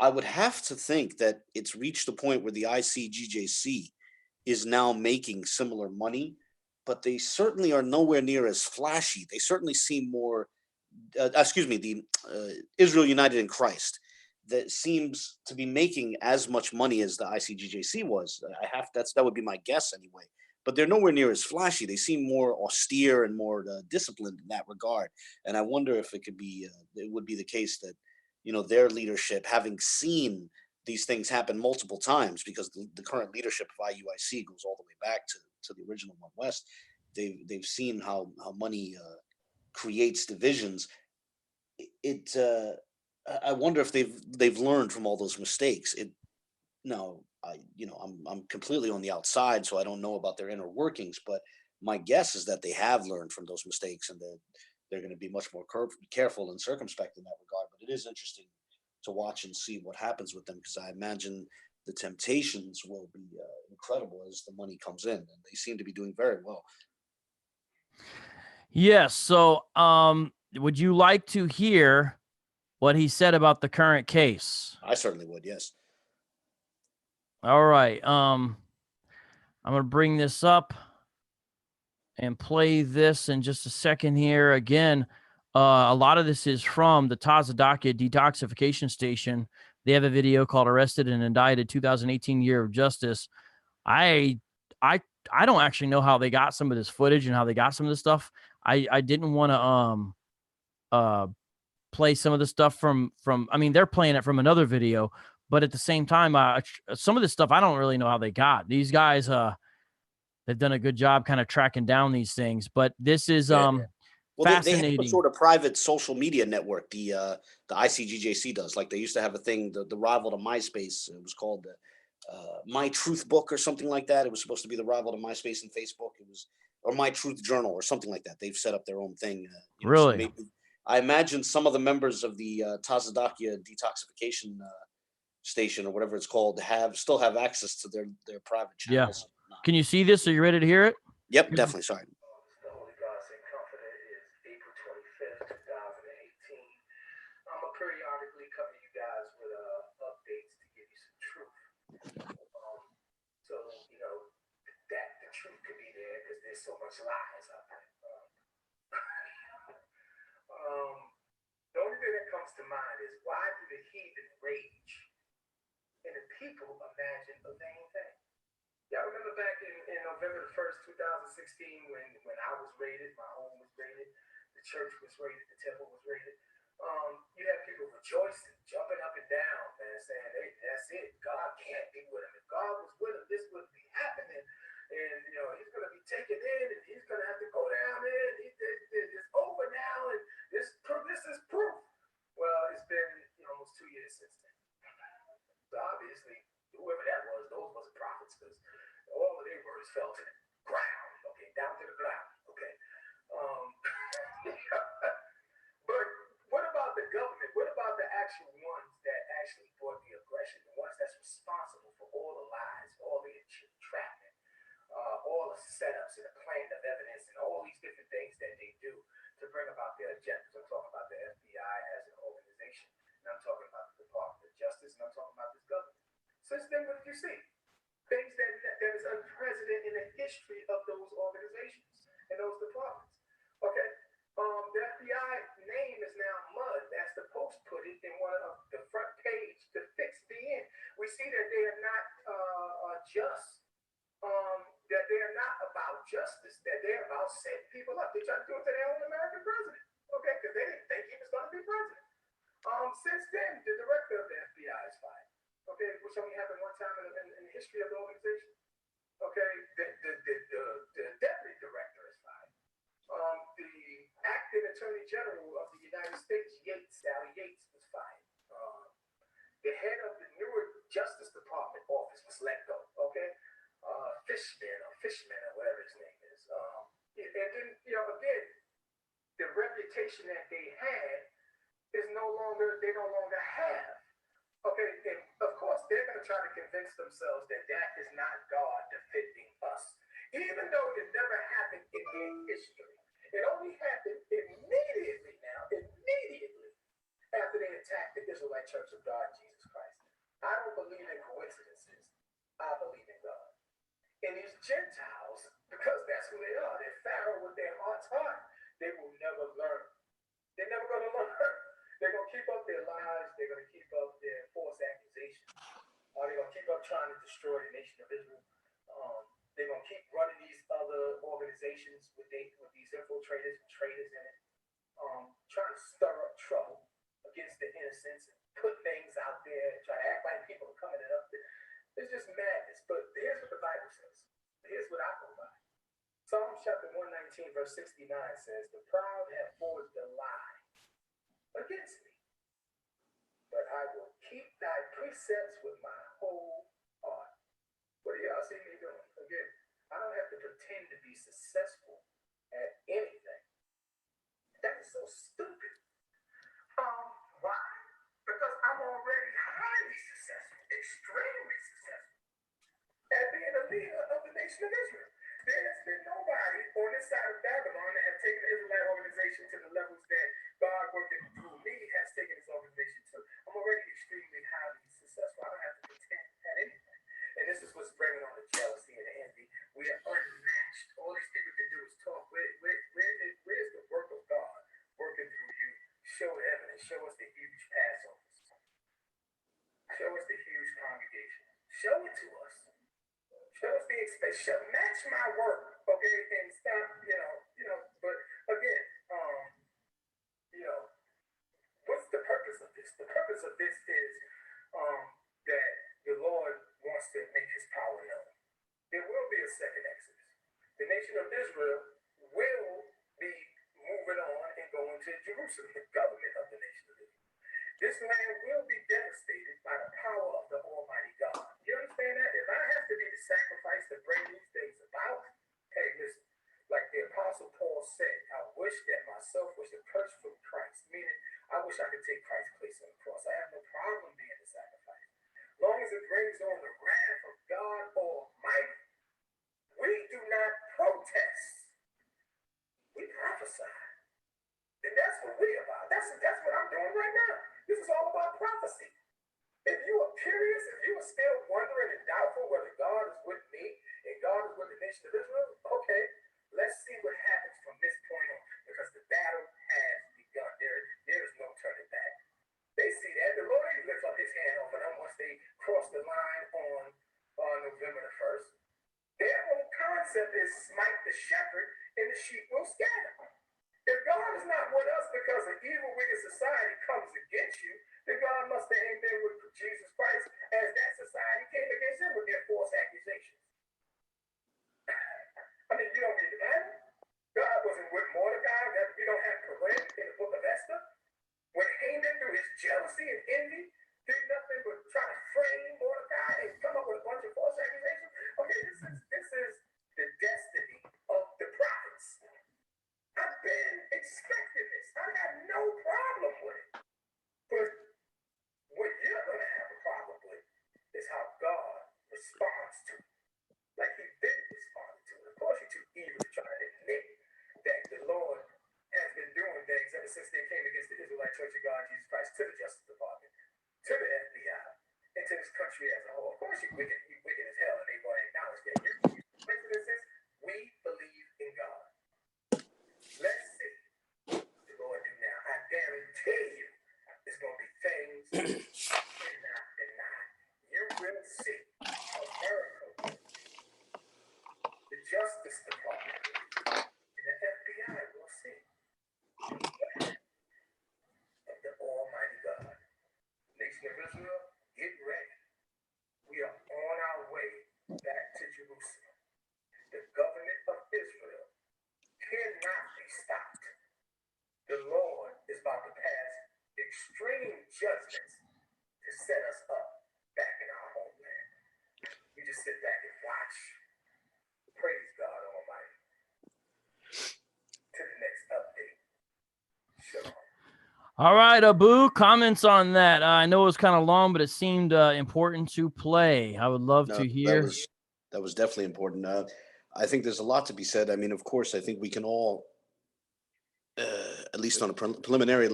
A: I would have to think that it's reached a point where the ICGJC is now making similar money, but they certainly are nowhere near as flashy. They certainly seem more, the Israel United in Christ, that seems to be making as much money as the ICGJC was. That would be my guess anyway. But they're nowhere near as flashy. They seem more austere and more disciplined in that regard. And I wonder if it would be the case that, their leadership, having seen these things happen multiple times, because the current leadership of IUIC goes all the way back to the original One West. They've seen how money creates divisions. I wonder if they've learned from all those mistakes. I'm completely on the outside, so I don't know about their inner workings. But my guess is that they have learned from those mistakes, and that they're going to be much more careful and circumspect in that regard. But it is interesting to watch and see what happens with them, because I imagine the temptations will be incredible as the money comes in, and they seem to be doing very well.
B: Yes. So, would you like to hear what he said about the current case?
A: I certainly would. Yes.
B: All right. I'm going to bring this up and play this in just a second here. Again, a lot of this is from the Tazadaqyah detoxification station. They have a video called "Arrested and Indicted: 2018 Year of Justice." I don't actually know how they got some of this footage and how they got some of this stuff. I didn't want to play some of the stuff from I mean, they're playing it from another video, but at the same time, some of this stuff I don't really know how they got. These guys they've done a good job kind of tracking down these things, but this is
A: Well,
B: fascinating.
A: they have a sort of private social media network. The ICGJC does. Like, they used to have a thing, the rival to MySpace. It was called My Truth Book or something like that. It was supposed to be the rival to MySpace and Facebook. It was, or My Truth Journal or something like that. They've set up their own thing.
B: Really?
A: So maybe, I imagine some of the members of the Tazadaqyah detoxification station, or whatever it's called, still have access to their private channels.
B: Yeah. Can you see this? Are you ready to hear it?
A: Yep, definitely. Sorry.
D: Periodically come to you guys with updates to give you some truth. So, that the truth could be there because there's so much lies out there. The only thing that comes to mind is, why do the heathen rage and the people imagine a vain thing? Y'all remember back in November the 1st, 2016, when I was raided, my home was raided, the church was raided, the temple was raided. You have people rejoicing, jumping up and down, man, saying, "Hey, that's it. God can't be with him. If God was with him, this wouldn't be happening. And he's going to be taken in, and he's going to have to go down in. It's over now, and this is proof." Well, actual ones that actually brought the aggression, the ones that's responsible for all the lies, all the entrapment, all the setups and the planting of evidence and all these different things that they do to bring about their agendas. I'm talking about the FBI as an organization, and I'm talking about the Department of Justice, and I'm talking about this government. Since then, what did you see? Things that is unprecedented in the history of those organizations and those departments. Okay, the FBI name is now mud, as the Post put it in one of the front page to fix the end. We see that they are not just, that they are not about justice, that they're about setting people up. They try to do it to their own American president, okay, because they didn't think he was going to be president. Since then, the director of the FBI is fired. Okay, which only happened one time in the history of the organization. Okay, the deputy director is fired. The acting attorney general of the United States, Sally Yates, was fired. The head of the newer Justice Department office was let go. Okay, Fishman or whatever his name is. And then again, the reputation that they had is they no longer have. Okay, and of course they're going to try to convince themselves that is not God defending us, even though it never happened in history. It only happened immediately after they attacked the Israelite Church of God, Jesus Christ. I don't believe in coincidences. I believe in God. And these Gentiles, because that's who they are, they're Pharaoh with their hearts hard. They will never learn. They're never going to learn. They're going to keep up their lies. They're going to keep up their false accusations. They're going to keep up trying to destroy the nation of Israel. They're going to keep running these other organizations with these infiltrators and traitors in it, trying to stir up trouble against the innocents and put things out there and try to act like people are coming up. It's just madness. But here's what the Bible says. Here's what I go by. Psalms chapter 119, verse 69 says, "The proud have forged a lie against me, but I will keep thy precepts with my whole heart." What do y'all see me doing? Again, I don't have to pretend to be successful at anything. That is so stupid. Why? Because I'm already highly successful, extremely successful at being a leader of the nation of Israel. There has been nobody on this side of Babylon that have taken the Israelite organization to the levels that God working through me has taken his organization to. I'm already extremely highly successful. I don't have to pretend at anything. And this is what's bringing on the jealousy and the envy. We are unmatched. All these people can do is talk. Where's the work of God working through you? Show the evidence. Show us the huge Passovers. Show us the huge congregation. Show it to us. Show us the expectation. Match my work, okay, and stop, but again, what's the purpose of this? The purpose of this is that the Lord wants to make his power known. There will be a second Exodus. The nation of Israel will be moving on and going to Jerusalem, the government of the nation of Israel. This land will be devastated by the power of the Almighty God. You understand that? If I have to be the sacrifice to bring these things about, hey, listen, like the Apostle Paul said, I wish that myself was accursed from Christ, meaning I wish I could take Christ's place on the cross. I have no problem being the sacrifice. As long as it brings on the wrath of God Almighty, we do not protest. We prophesy. And that's what we're about. That's what I'm doing right now. This is all about prophecy. If you are curious, if you are still wondering and doubtful whether God is with me and God is with the nation of Israel, okay, let's see what happens from this point on, because the battle has begun. There is no turning back. They see that. The Lord lifts up his hand over them once they cross the line on November the 1st. Their whole concept is smite the shepherd and the sheep will scatter. If God is not with us because an evil, wicked society comes against you, then God must have aimed in with Jesus Christ as that society came against him with their false accusations. I mean, you don't read the Bible. God wasn't with Mordecai. We don't have Purim in the book of Esther. When Haman, through his jealousy and envy, did nothing but try to frame Mordecai and come up with a bunch of false accusations. Okay, this is the destiny of the prophets. I've been expecting this. I have no problem with it. But You will see America, the Justice Department, and the FBI will see of the Almighty God. Nation of Israel, get ready. We are on our way back to Jerusalem. The government of Israel cannot be stopped. The Lord is about to pass extreme judgments to set us up back in our homeland. We just sit back and watch. Praise God Almighty. To the next update. Shalom.
B: All right, Abu, comments on that. I know it was kind of long, but it seemed important to play. I would love to hear.
A: That was definitely important. I think there's a lot to be said. I mean, of course, I think we can all, at least on a preliminary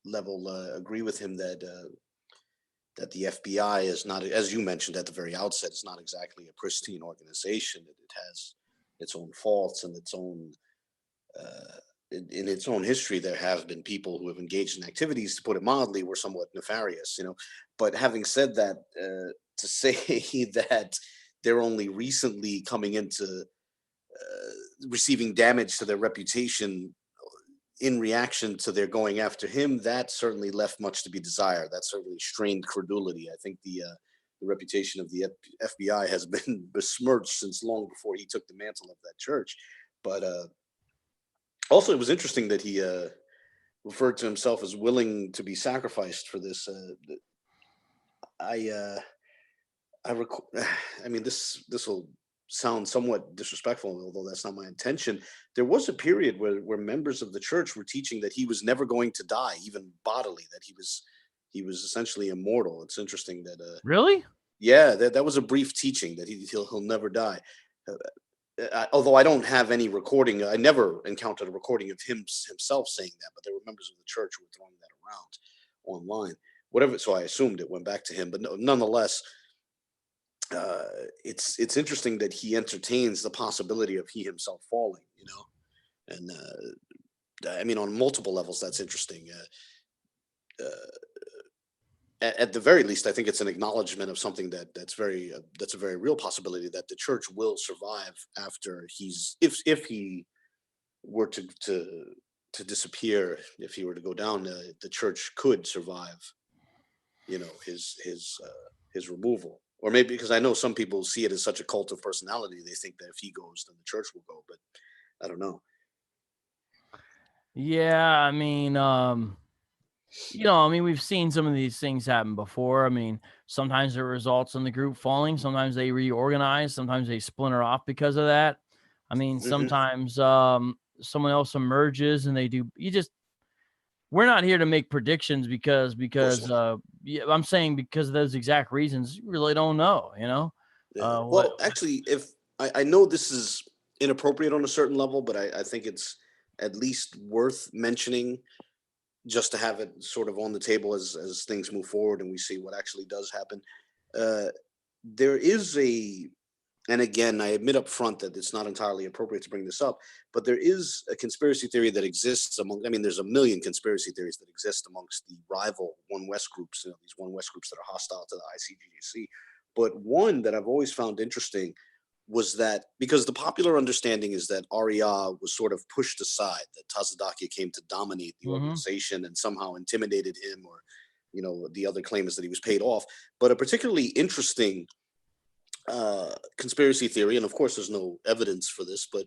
A: level, agree with him that that the FBI is not, as you mentioned at the very outset, it's not exactly a pristine organization. It has its own faults and its own. In its own history, there have been people who have engaged in activities, to put it mildly, were somewhat nefarious, But having said that, to say that they're only recently coming into receiving damage to their reputation in reaction to their going after him, that certainly left much to be desired. That certainly strained credulity. I think the reputation of the FBI has been besmirched since long before he took the mantle of that church. But also, it was interesting that he referred to himself as willing to be sacrificed for this. I mean, this will sound somewhat disrespectful, although that's not my intention. There was a period where members of the church were teaching that he was never going to die, even bodily, that he was essentially immortal. It's interesting that
B: Really?
A: Yeah, that was a brief teaching that he'll never die. Although I don't have any recording, I never encountered a recording of himself saying that, but there were members of the church who were throwing that around online. Whatever, so I assumed it went back to him, but nonetheless, it's interesting that he entertains the possibility of he himself falling, and I mean, on multiple levels, that's interesting. At the very least, I think it's an acknowledgement of something that's a very real possibility, that the church will survive after if he were to disappear, if he were to go down, the church could survive, his removal. Or maybe, because I know some people see it as such a cult of personality, they think that if he goes, then the church will go. But I don't know.
B: Yeah, I mean, we've seen some of these things happen before. I mean, sometimes it results in the group falling. Sometimes they reorganize. Sometimes they splinter off because of that. I mean, sometimes someone else emerges and they do. We're not here to make predictions because I'm saying because of those exact reasons. You really don't know,
A: Yeah. Well, actually, if I know this is inappropriate on a certain level, but I think it's at least worth mentioning, just to have it sort of on the table as things move forward and we see what actually does happen. There is and again, I admit up front that it's not entirely appropriate to bring this up, but there is a conspiracy theory that exists there's a million conspiracy theories that exist amongst the rival One West groups, these One West groups that are hostile to the ICGJC. But one that I've always found interesting was that, because the popular understanding is that Arya was sort of pushed aside, that Tazadaqyah came to dominate the organization and somehow intimidated him, or, the other claim is that he was paid off. But a particularly interesting conspiracy theory, and of course there's no evidence for this, but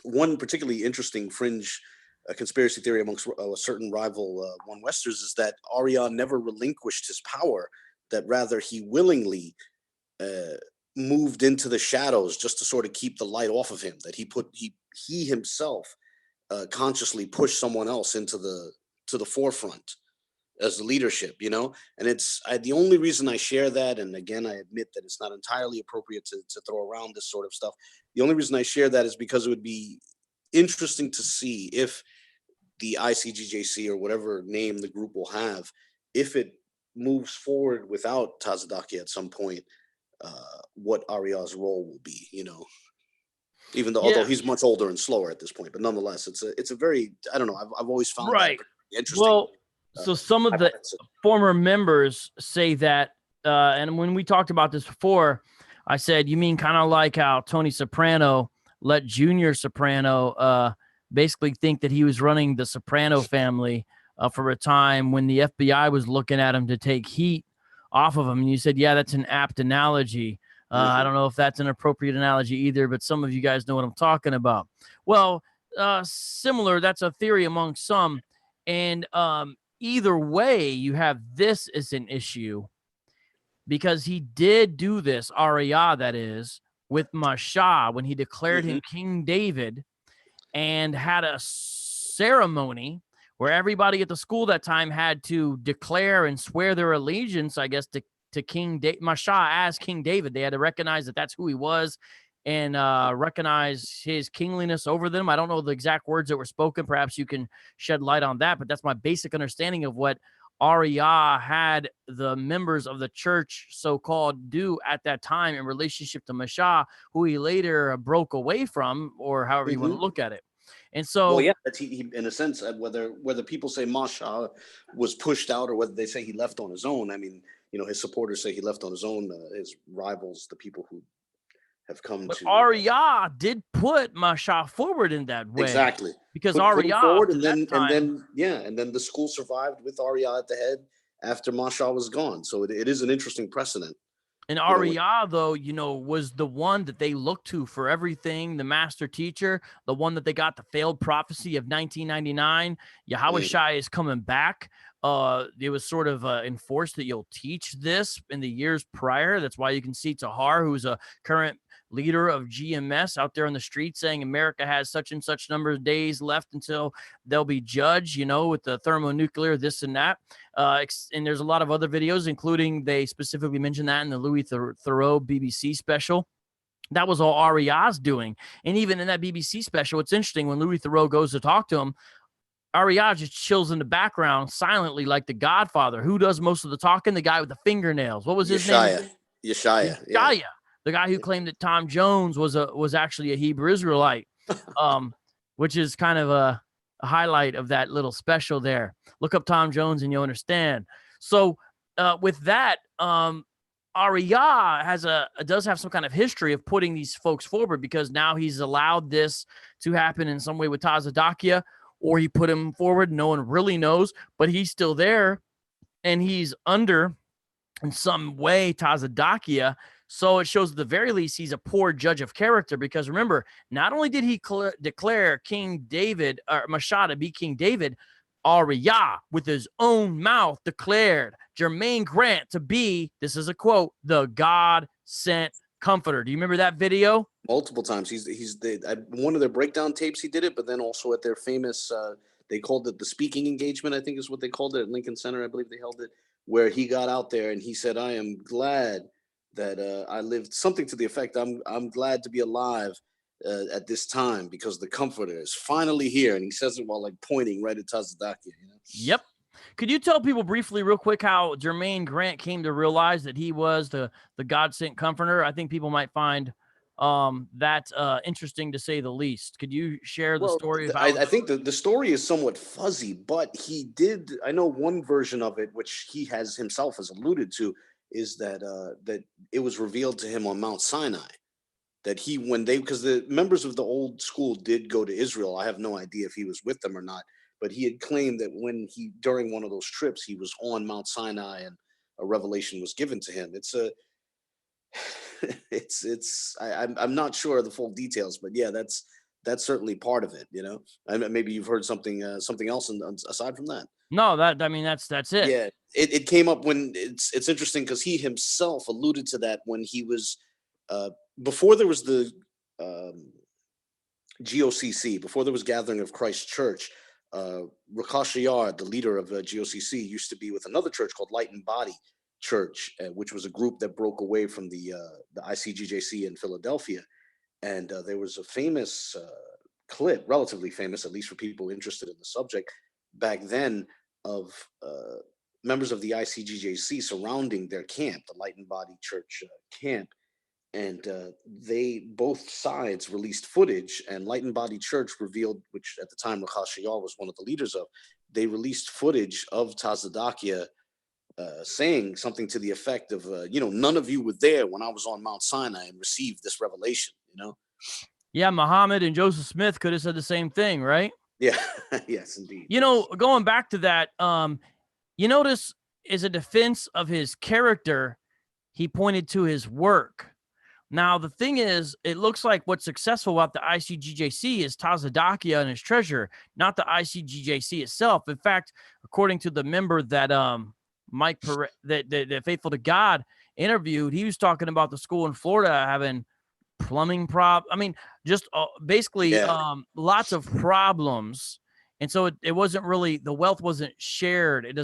A: one particularly interesting fringe conspiracy theory amongst a certain rival One Westers is that Arya never relinquished his power, that rather he willingly moved into the shadows just to sort of keep the light off of him, that he himself consciously pushed someone else into the forefront as the leadership, and it's the only reason I share that, and again, I admit that it's not entirely appropriate to throw around this sort of stuff. The only reason I share that is because it would be interesting to see if the ICGJC, or whatever name the group will have, if it moves forward without Tazadaqyah at some point, what Arya's role will be, even though, although he's much older and slower at this point, but nonetheless, it's a very, I don't know, I've always found that interesting.
B: Well, So some of the
A: hypertensive.
B: former members say that, and when we talked about this before, I said, you mean kind of like how Tony Soprano let Junior Soprano basically think that he was running the Soprano family for a time when the FBI was looking at him to take heat off of him. And you said, yeah, that's an apt analogy. I don't know if that's an appropriate analogy either, but some of you guys know what I'm talking about. Well, similar, that's a theory among some. And either way, you have this as an issue because he did do this, Arya, that is, with Masha when he declared him King David and had a ceremony where everybody at the school that time had to declare and swear their allegiance, I guess, to King Masha as King David. They had to recognize that that's who he was and recognize his kingliness over them. I don't know the exact words that were spoken. Perhaps you can shed light on that, but that's my basic understanding of what Arya had the members of the church so-called do at that time in relationship to Masha, who he later broke away from, or however you want to look at it. And so,
A: well, yeah, that's he in a sense, whether people say Masha was pushed out or whether they say he left on his own. I mean, his supporters say he left on his own. His rivals, the people who have come
B: but
A: to
B: Arya did put Masha forward in that way.
A: Exactly.
B: Because
A: put him
B: Arya
A: forward, and then the school survived with Arya at the head after Masha was gone. So it is an interesting precedent.
B: And Arya, though, was the one that they looked to for everything, the master teacher, the one that they got the failed prophecy of 1999. Yahweh Shai is coming back. It was sort of enforced that you'll teach this in the years prior. That's why you can see Tahar, who's a current leader of GMS out there on the street saying America has such and such number of days left until they'll be judged, with the thermonuclear, this and that. And there's a lot of other videos, including they specifically mentioned that in the Louis Theroux BBC special. That was all Arya's doing. And even in that BBC special, it's interesting when Louis Theroux goes to talk to him, Arya just chills in the background silently like the Godfather. Who does most of the talking? The guy with the fingernails. What was his name?
A: Yeshaya.
B: Yeah. The guy who claimed that Tom Jones was actually a Hebrew Israelite, which is kind of a highlight of that little special there. Look up Tom Jones and you'll understand. So with that, Arya does have some kind of history of putting these folks forward because now he's allowed this to happen in some way with Tazadaqyah, or he put him forward. No one really knows, but he's still there and he's under in some way Tazadaqyah. So it shows at the very least he's a poor judge of character because remember, not only did he declare King David or Masha to be King David, Arya with his own mouth declared Jermaine Grant to be, this is a quote, the God sent comforter. Do you remember that video?
A: Multiple times. One of their breakdown tapes he did it, but then also at their famous they called it the speaking engagement, I think is what they called it at Lincoln Center. I believe they held it, where he got out there and he said, I am glad that I lived, something to the effect, I'm glad to be alive at this time because the comforter is finally here. And he says it while like pointing right at Tazadaqyah.
B: Yep. Could you tell people briefly real quick how Jermaine Grant came to realize that he was the God sent comforter? I think people might find that interesting to say the least. Could you share the story of how
A: I think the story is somewhat fuzzy, but he did, I know one version of it, which he has himself has alluded to, is that that it was revealed to him on Mount Sinai that because the members of the old school did go to Israel. I have no idea if he was with them or not, but he had claimed that when during one of those trips, he was on Mount Sinai and a revelation was given to him. I'm not sure of the full details, but yeah, that's certainly part of it, and maybe you've heard something else aside from that.
B: No, that's it.
A: Yeah, it came up when it's interesting because he himself alluded to that when he was before there was the GOCC, before there was Gathering of Christ Church. Rakashayar, the leader of GOCC, used to be with another church called Light and Body Church, which was a group that broke away from the ICGJC in Philadelphia, and there was a famous clip, relatively famous, at least for people interested in the subject back then, of members of the ICGJC surrounding their camp, the Light and Body Church camp, and they both sides released footage, and Light and Body Church revealed, which at the time Rakashayar was one of the leaders of, they released footage of Tazadaqyah saying something to the effect of, none of you were there when I was on Mount Sinai and received this revelation,
B: Yeah, Muhammad and Joseph Smith could have said the same thing, right?
A: Yeah, yes, indeed.
B: Going back to that, you notice as a defense of his character, he pointed to his work. Now, the thing is, it looks like what's successful about the ICGJC is Tazadaqyah and his treasure, not the ICGJC itself. In fact, according to the member that Mike that Faithful to God interviewed, he was talking about the school in Florida having plumbing just basically lots of problems. And so it wasn't really, the wealth wasn't shared. It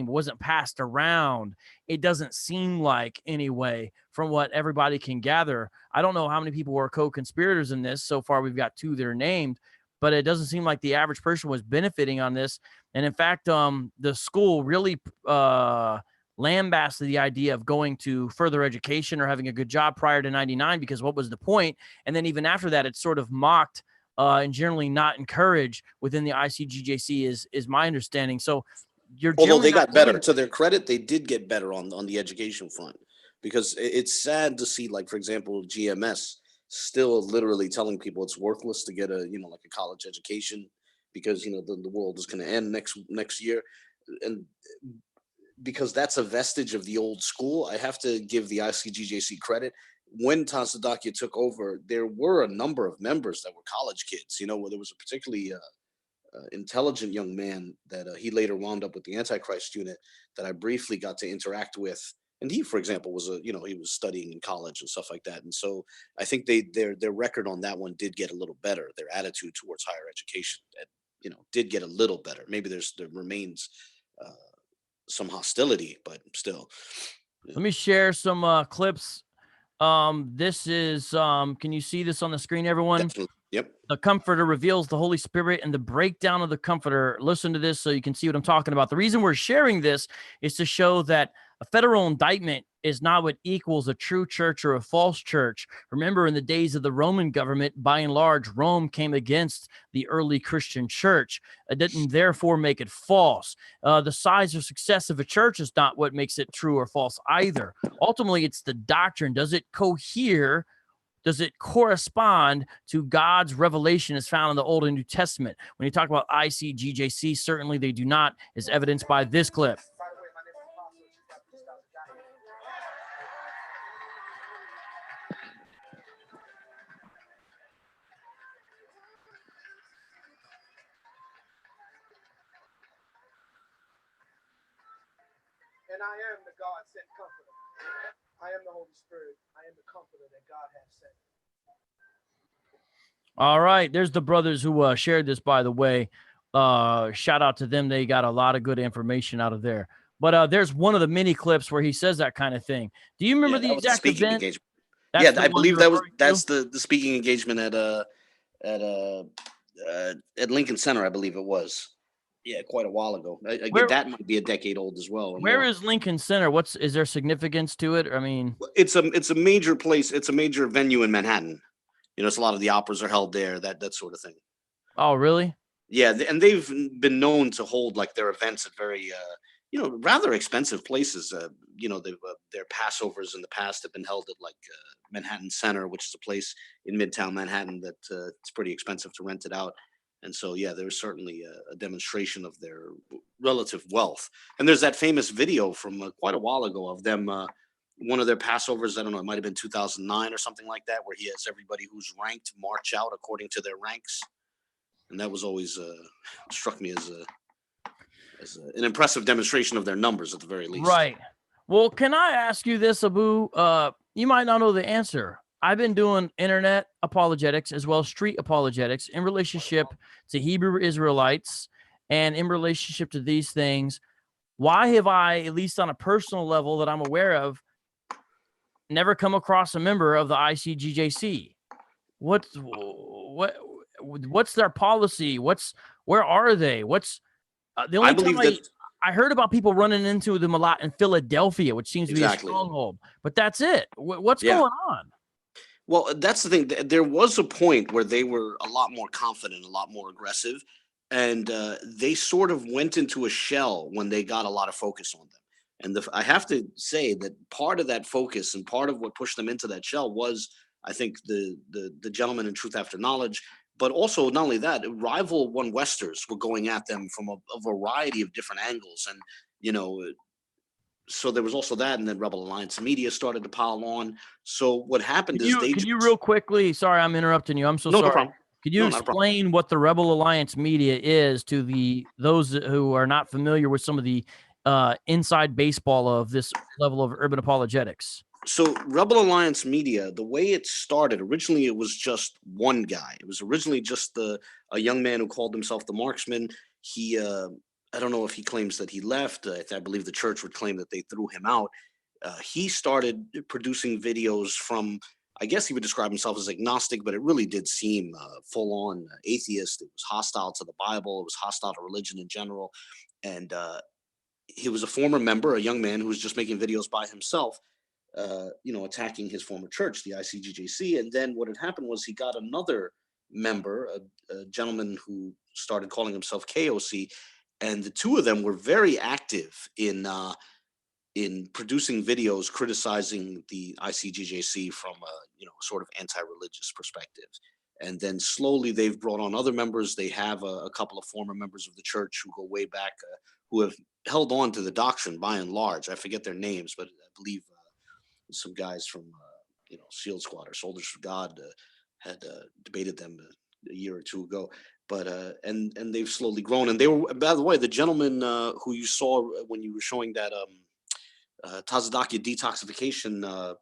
B: wasn't passed around. It doesn't seem like, anyway, from what everybody can gather. I don't know how many people were co-conspirators in this. So far, we've got 2 that are named, but it doesn't seem like the average person was benefiting on this. And in fact, the school really lambasted the idea of going to further education or having a good job prior to 99, because what was the point? And then even after that, it's sort of mocked and generally not encouraged within the ICGJC is my understanding. So
A: although they got better, to their credit, they did get better on the education front, because it's sad to see, like, for example, GMS still literally telling people it's worthless to get a college education because the world is going to end next year. And because that's a vestige of the old school, I have to give the ICGJC credit. When Tazadaqyah took over, there were a number of members that were college kids, where there was a particularly intelligent young man that he later wound up with the Antichrist unit that I briefly got to interact with. And he, for example, was he was studying in college and stuff like that. And so I think their record on that one did get a little better. Their attitude towards higher education, did get a little better. Maybe there remains some hostility, but still.
B: Let me share some clips. This is, can you see this on the screen, everyone?
A: Definitely. Yep.
B: The Comforter reveals the Holy Spirit and the breakdown of the Comforter. Listen to this so you can see what I'm talking about. The reason we're sharing this is to show that a federal indictment is not what equals a true church or a false church. Remember, in the days of the Roman government, by and large, Rome came against the early Christian church. It didn't therefore make it false. The size or success of a church is not what makes it true or false either. Ultimately, it's the doctrine. Does it cohere? Does it correspond to God's revelation as found in the Old and New Testament? When you talk about ICGJC, certainly they do not, as evidenced by this clip.
D: And I am the God-sent comforter. I am the Holy Spirit. I am the comforter that God has sent.
B: All right. There's the brothers who shared this, by the way. Shout out to them. They got a lot of good information out of there. But there's one of the mini clips where he says that kind of thing. Do you remember the exact event?
A: Yeah, I believe that's the speaking engagement at Lincoln Center, I believe it was. Yeah, quite a while ago. That might be a decade old as well.
B: Where is Lincoln Center? Is there significance to it? I mean,
A: it's a major place. It's a major venue in Manhattan. It's a lot of the operas are held there. That sort of thing.
B: Oh, really?
A: Yeah, and they've been known to hold like their events at very, rather expensive places. Their Passovers in the past have been held at like Manhattan Center, which is a place in Midtown Manhattan that it's pretty expensive to rent it out. And so, yeah, there's certainly a demonstration of their relative wealth. And there's that famous video from quite a while ago of them, one of their Passovers, I don't know, it might have been 2009 or something like that, where he has everybody who's ranked march out according to their ranks. And that was always struck me as an impressive demonstration of their numbers at the very least.
B: Right. Well, can I ask you this, Abu? You might not know the answer. I've been doing internet apologetics as well as street apologetics in relationship to Hebrew Israelites and in relationship to these things. Why have I, at least on a personal level that I'm aware of, never come across a member of the ICGJC? What's their policy? Where are they? The only time I heard about people running into them a lot in Philadelphia, which seems to be a stronghold, but that's it. What's going on?
A: Well, that's the thing. There was a point where they were a lot more confident, a lot more aggressive. and they sort of went into a shell when they got a lot of focus on them. And I have to say that part of that focus and part of what pushed them into that shell was, I think, the gentleman in Truth After Knowledge, but also not only that, rival One Westers were going at them from a variety of different angles, and so there was also that, and then Rebel Alliance Media started to pile on. So what happened
B: Can you real quickly? Sorry, I'm interrupting you. I'm so sorry.
A: No problem.
B: Could you explain what the Rebel Alliance Media is to those who are not familiar with some of the inside baseball of this level of urban apologetics?
A: So Rebel Alliance Media, the way it started, originally it was just one guy. It was originally just a young man who called himself the Marksman. He, I don't know if he claims that he left. I believe the church would claim that they threw him out. He started producing videos from, I guess he would describe himself as agnostic, but it really did seem full-on atheist. It was hostile to the Bible. It was hostile to religion in general. And he was a former member, a young man who was just making videos by himself, attacking his former church, the ICGJC. And then what had happened was he got another member, a gentleman who started calling himself KOC, and the two of them were very active in producing videos criticizing the ICGJC from a sort of anti-religious perspective. And then slowly they've brought on other members. They have a couple of former members of the church who go way back, who have held on to the doctrine by and large. I forget their names, but I believe some guys from SEAL Squad or Soldiers for God had debated them a year or two ago. But and they've slowly grown. And they were, by the way, the gentleman who you saw when you were showing that Tazadaqyah detoxification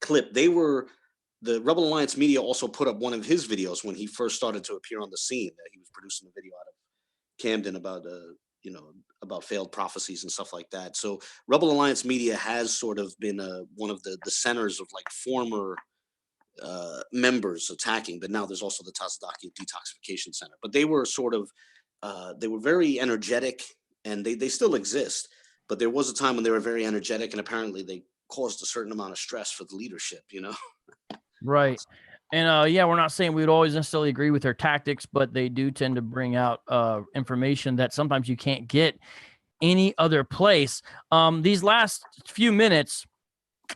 A: clip, the Rebel Alliance Media also put up one of his videos when he first started to appear on the scene. He was producing a video out of Camden about failed prophecies and stuff like that. So Rebel Alliance Media has sort of been one of the centers of like former members attacking, but now there's also the Tazadaqyah Detoxification Center. But they were sort of they were very energetic, and they still exist. But there was a time when they were very energetic, and apparently they caused a certain amount of stress for the leadership.
B: Right. And we're not saying we would always necessarily agree with their tactics, but they do tend to bring out information that sometimes you can't get any other place. These last few minutes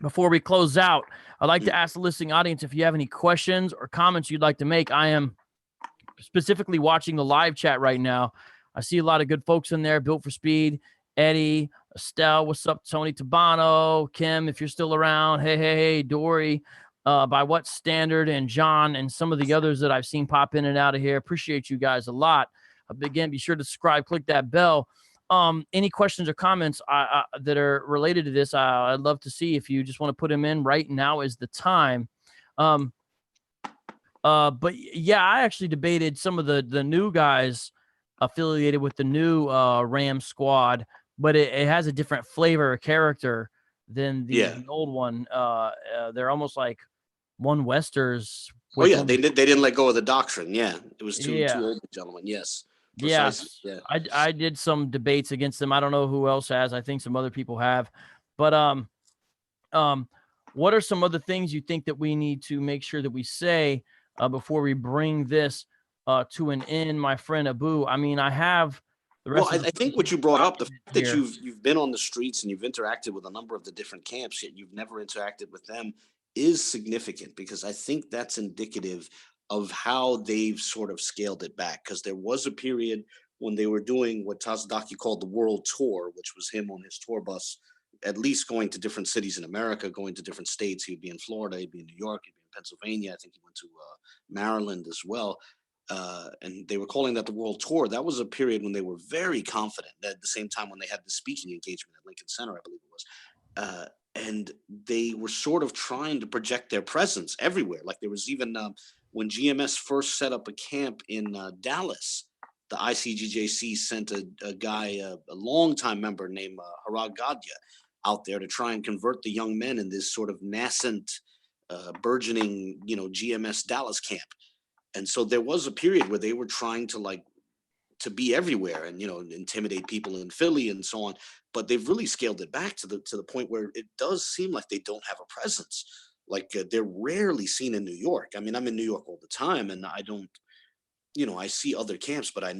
B: before we close out, I'd like to ask the listening audience if you have any questions or comments you'd like to make. I am specifically watching the live chat right now. I see a lot of good folks in there. Built for Speed, Eddie, Estelle, what's up? Tony Tabano, Kim, if you're still around. Hey, Dory. By what standard, and John, and some of the others that I've seen pop in and out of here. Appreciate you guys a lot. Again, be sure to subscribe, click that bell. Any questions or comments that are related to this, I'd love to see. If you just want to put them in, right now is the time. But yeah, I actually debated some of the new guys affiliated with the new Ram squad, but it has a different flavor or character than the old one. They're almost like One Westers.
A: Oh yeah, they didn't let go of the doctrine. Yeah, it was two old gentlemen. Yes.
B: Precisely. Yes. Yeah. I did some debates against them. I don't know who else has. I think some other people have. But what are some other things you think that we need to make sure that we say before we bring this to an end, my friend Abu? I mean, I have the rest.
A: Well, I think what you brought up, the fact that you've been on the streets and you've interacted with a number of the different camps, yet you've never interacted with them, is significant, because I think that's indicative of how they've sort of scaled it back. Because there was a period when they were doing what Tazadaqyah called the world tour, which was him on his tour bus, at least going to different cities in America, going to different states. He'd be in Florida, he'd be in New York, he'd be in Pennsylvania. I think he went to Maryland as well. And they were calling that the world tour. That was a period when they were very confident. At the same time when they had the speaking engagement at Lincoln Center, I believe it was. And they were sort of trying to project their presence everywhere. Like there was even when GMS first set up a camp in Dallas, the ICGJC sent a guy, a longtime member named Harag Gadya, out there to try and convert the young men in this sort of nascent, burgeoning, GMS Dallas camp. And so there was a period where they were trying to be everywhere and, intimidate people in Philly and so on. But they've really scaled it back to the point where it does seem like they don't have a presence. Like they're rarely seen in New York. I mean, I'm in New York all the time, and I see other camps, but I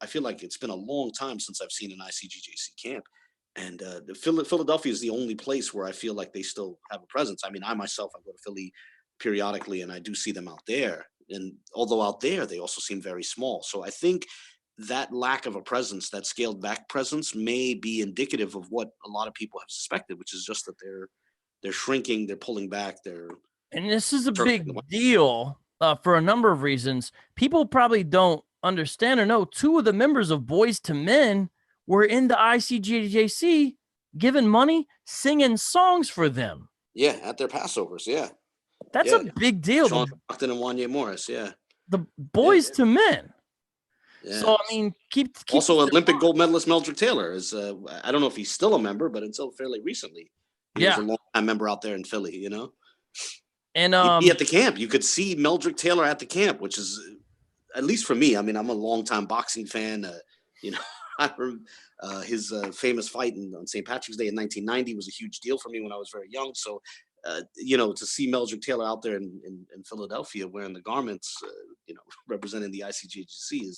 A: feel like it's been a long time since I've seen an ICGJC camp. And Philadelphia is the only place where I feel like they still have a presence. I mean, I myself, I go to Philly periodically and I do see them out there. And although out there, they also seem very small. So I think that lack of a presence, that scaled back presence, may be indicative of what a lot of people have suspected, which is just that they're shrinking, they're pulling back, they're
B: And this is a
A: circling
B: big
A: the
B: deal for a number of reasons. People probably don't understand or know two of the members of Boys to Men were in the ICGJC given money, singing songs for them.
A: Yeah, at their Passovers, yeah.
B: That's
A: Yeah.
B: a big deal.
A: Sean Stockton and Wanye Morris, yeah.
B: The Boys to Men.
A: Yeah.
B: So, I mean, keep
A: also Olympic gold medalist Meldrick Taylor is, I don't know if he's still a member, but until fairly recently, he was a long-time member out there in Philly, And he'd be at the camp. You could see Meldrick Taylor at the camp, which is, at least for me, I mean, I'm a long-time boxing fan. I remember his famous fight on St. Patrick's Day in 1990 was a huge deal for me when I was very young. So, to see Meldrick Taylor out there in Philadelphia wearing the garments, representing the ICGJC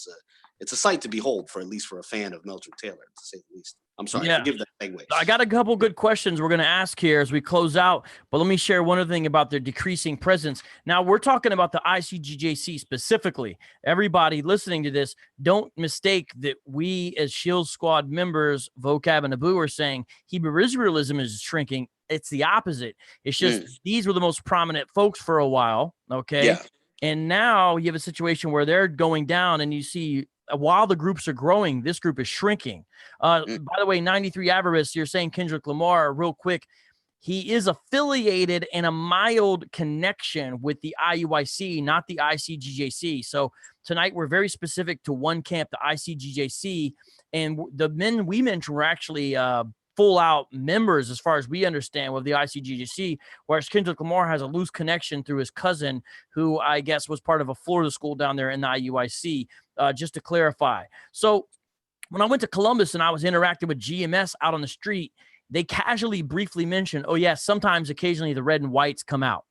A: it's a sight to behold, for at least for a fan of Meldrick Taylor, to say the least. I'm sorry, forgive that segue.
B: I got a couple good questions we're going to ask here as we close out, but let me share one other thing about their decreasing presence. Now, we're talking about the ICGJC specifically. Everybody listening to this, don't mistake that we as Shield Squad members, Vocab and Abu, are saying Hebrew Israelism is shrinking. It's the opposite. It's just these were the most prominent folks for a while, okay?
A: Yeah.
B: And now you have a situation where they're going down, and you see while the groups are growing, this group is shrinking. By the way, 93 Avarice, you're saying Kendrick Lamar, real quick, he is affiliated in a mild connection with the IUIC, not the ICGJC. So tonight we're very specific to one camp, the ICGJC, and the men we mentioned were actually full out members, as far as we understand, with the ICGJC, whereas Kendrick Lamar has a loose connection through his cousin, who I guess was part of a Florida school down there in the IUIC, just to clarify. So when I went to Columbus and I was interacting with GMS out on the street, they casually briefly mentioned, oh yeah, sometimes occasionally the red and whites come out.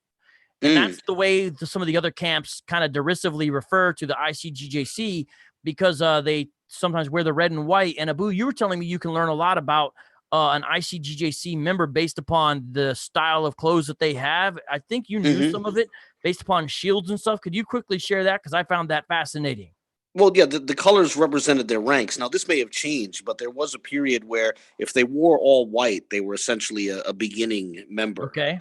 B: And that's the way some of the other camps kind of derisively refer to the ICGJC, because they sometimes wear the red and white. And Abu, you were telling me you can learn a lot about an ICGJC member based upon the style of clothes that they have. I think you knew some of it based upon shields and stuff. Could you quickly share that? Because I found that fascinating.
A: Well, yeah, the colors represented their ranks. Now, this may have changed, but there was a period where if they wore all white, they were essentially a beginning member.
B: Okay.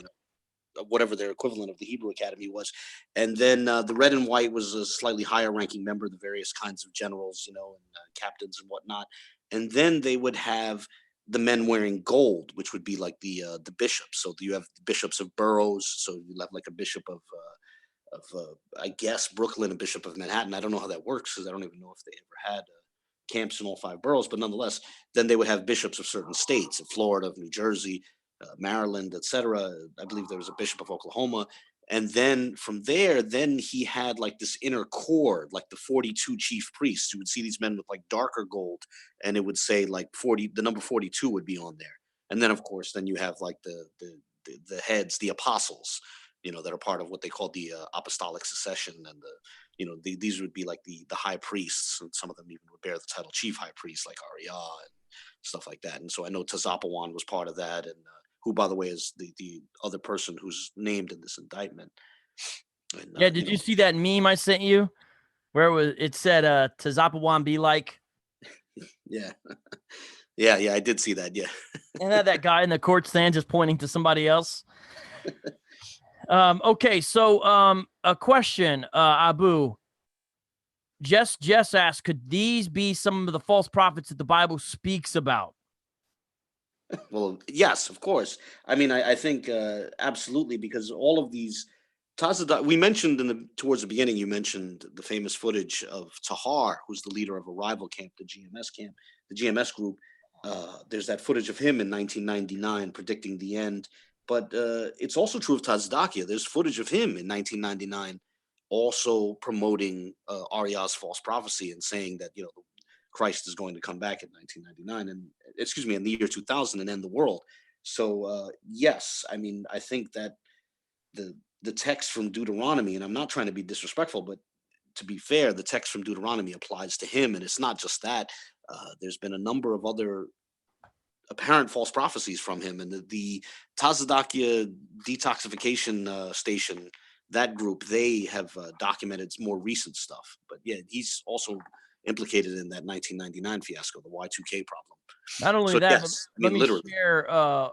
A: Whatever their equivalent of the Hebrew Academy was. And then the red and white was a slightly higher ranking member, the various kinds of generals, and captains and whatnot. And then they would have the men wearing gold, which would be like the bishops. So you have the bishops of boroughs. So you have like a bishop of I guess Brooklyn, a bishop of Manhattan. I don't know how that works because I don't even know if they ever had camps in all 5 boroughs. But nonetheless, then they would have bishops of certain states, of Florida, of New Jersey, Maryland, etc. I believe there was a bishop of Oklahoma. And then from there, then he had like this inner cord, like the 42 chief priests. You would see these men with like darker gold, and it would say like 40, the number 42 would be on there. And then of course, then you have like the heads, the apostles, that are part of what they call the apostolic succession. And these would be like the high priests, and some of them even would bear the title chief high priest, like Arya and stuff like that. And so I know Tazadaqyah was part of that, and who, by the way, is the other person who's named in this indictment. And,
B: yeah, did you see that meme I sent you where it said Tazadaqyah be like?
A: Yeah. yeah, I did see that, yeah.
B: And that guy in the court stand just pointing to somebody else. Okay, so a question, Abu. Jess asked, could these be some of the false prophets that the Bible speaks about?
A: Well, yes, of course. I mean, I think absolutely, because all of these we mentioned towards the beginning, you mentioned the famous footage of Tahar, who's the leader of a rival camp, the GMS group. There's that footage of him in 1999 predicting the end. But it's also true of Tazadaqyah. There's footage of him in 1999 also promoting Arya's false prophecy and saying that, Christ is going to come back in 1999 in the year 2000 and end the world. So yes, I mean, I think that the text from Deuteronomy, and I'm not trying to be disrespectful, but to be fair, the text from Deuteronomy applies to him, and it's not just that. There's been a number of other apparent false prophecies from him, and the Tazadaqyah detoxification station, that group, they have documented more recent stuff. But yeah, he's also implicated in that 1999 fiasco, the Y2K problem.
B: Not only
A: So
B: that,
A: yes,
B: but let me
A: literally.
B: share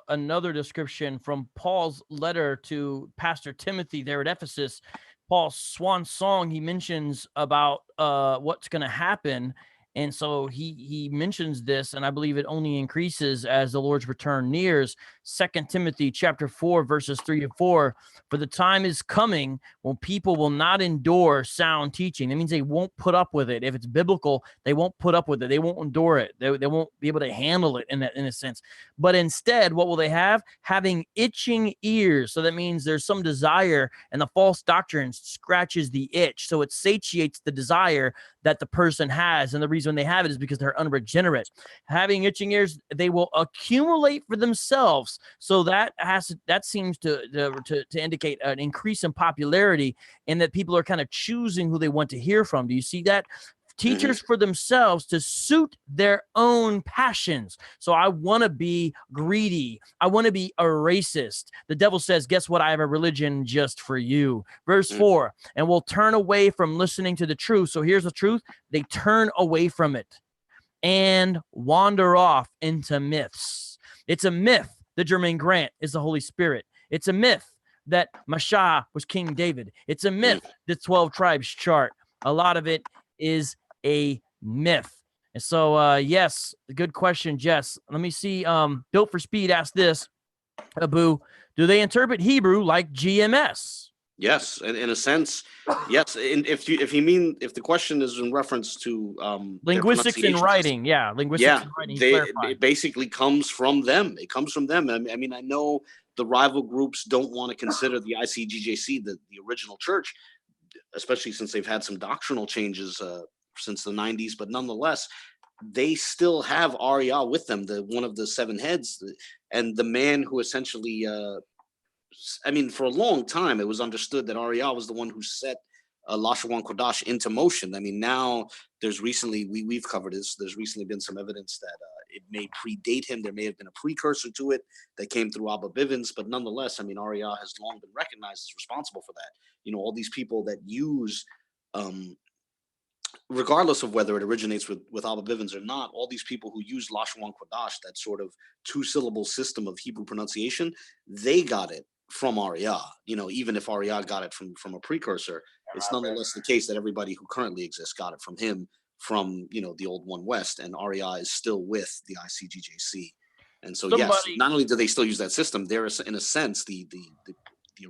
B: another description from Paul's letter to Pastor Timothy there at Ephesus. Paul's swan song, he mentions about what's going to happen. And so he mentions this, and I believe it only increases as the Lord's return nears. 2 Timothy chapter 4, verses 3 to 4. For the time is coming when people will not endure sound teaching. That means they won't put up with it. If it's biblical, they won't put up with it. They won't endure it. They won't be able to handle it in a sense. But instead, what will they have? Having itching ears. So that means there's some desire, and the false doctrine scratches the itch. So it satiates the desire that the person has. And the reason they have it is because they're unregenerate. Having itching ears, they will accumulate for themselves. So that seems to indicate an increase in popularity, and that people are kind of choosing who they want to hear from. Do you see that? Teachers for themselves to suit their own passions. So I want to be greedy. I want to be a racist. The devil says, guess what? I have a religion just for you. Verse 4, and will turn away from listening to the truth. So here's the truth. They turn away from it and wander off into myths. It's a myth that Jermaine Grant is the Holy Spirit. It's a myth that Mashah was King David. It's a myth, the 12 tribes chart. A lot of it is a myth. And so, yes, good question, Jess. Let me see. Built for Speed asked this, Abu, do they interpret Hebrew like GMS?
A: Yes, in a sense, yes. And if the question is in reference to
B: linguistics and writing, linguistics and writing,
A: it basically comes from them. It comes from them. I mean, I know the rival groups don't want to consider the ICGJC the original church, especially since they've had some doctrinal changes since the 90s, but nonetheless, they still have Arya with them, one of the seven heads, and the man who essentially, for a long time, it was understood that Arya was the one who set Lashawan Kodash into motion. I mean, now there's recently, we've covered this, there's recently been some evidence that it may predate him. There may have been a precursor to it that came through Abba Bivens, but nonetheless, Arya has long been recognized as responsible for that. All these people that use, regardless of whether it originates with Abba Bivens or not, all these people who use Lashawan Kodash, that sort of two-syllable system of Hebrew pronunciation, they got it from Arya. Even if Arya got it from a precursor, it's nonetheless the case that everybody who currently exists got it from him, from the old One West, and Arya is still with the ICGJC. And so yes, not only do they still use that system, they're in a sense the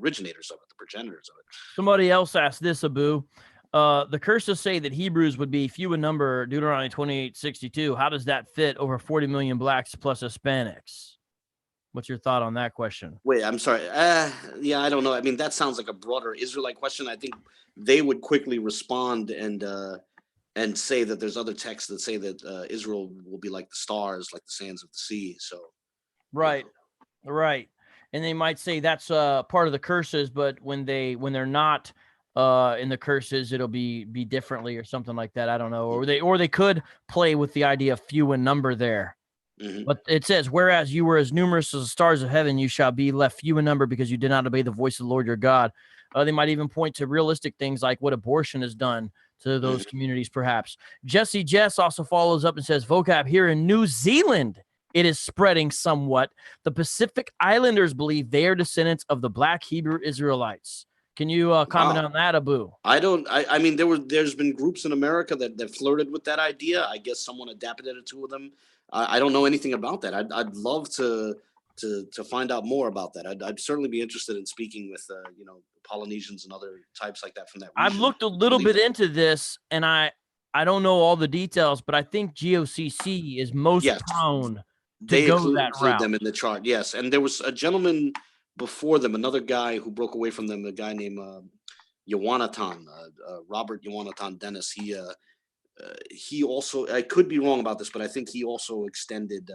A: originators of it, the progenitors of it.
B: Somebody else asked this, Abu. The curses say that Hebrews would be few in number, Deuteronomy 28:62. How does that fit over 40 million blacks plus Hispanics? What's your thought on that question?
A: Wait, I'm sorry. Yeah, I don't know. That sounds like a broader Israelite question. I think they would quickly respond and say that there's other texts that say that Israel will be like the stars, like the sands of the sea. So,
B: right. And they might say that's part of the curses, but when they're not in the curses, it'll be differently or something like that. I don't know. Or they could play with the idea of few in number there. But it says, whereas you were as numerous as the stars of heaven, you shall be left few in number because you did not obey the voice of the Lord your God. They might even point to realistic things like what abortion has done to those communities, perhaps. Jess also follows up and says, Vocab, here in New Zealand, it is spreading somewhat. The Pacific Islanders believe they are descendants of the Black Hebrew Israelites. Can you comment on that, Abu?
A: I don't. There's been groups in America that flirted with that idea. I guess someone adapted it to them. I don't know anything about that. I'd love to find out more about that. I'd certainly be interested in speaking with Polynesians and other types like that from that region.
B: I've looked a little bit into this, and I don't know all the details, but I think GOCC is most prone to go that route.
A: Them in the chart, yes. And there was a gentleman before them, another guy who broke away from them, a guy named Yawanatan, Robert Yawanatan Dennis. He also, I could be wrong about this, but I think he also extended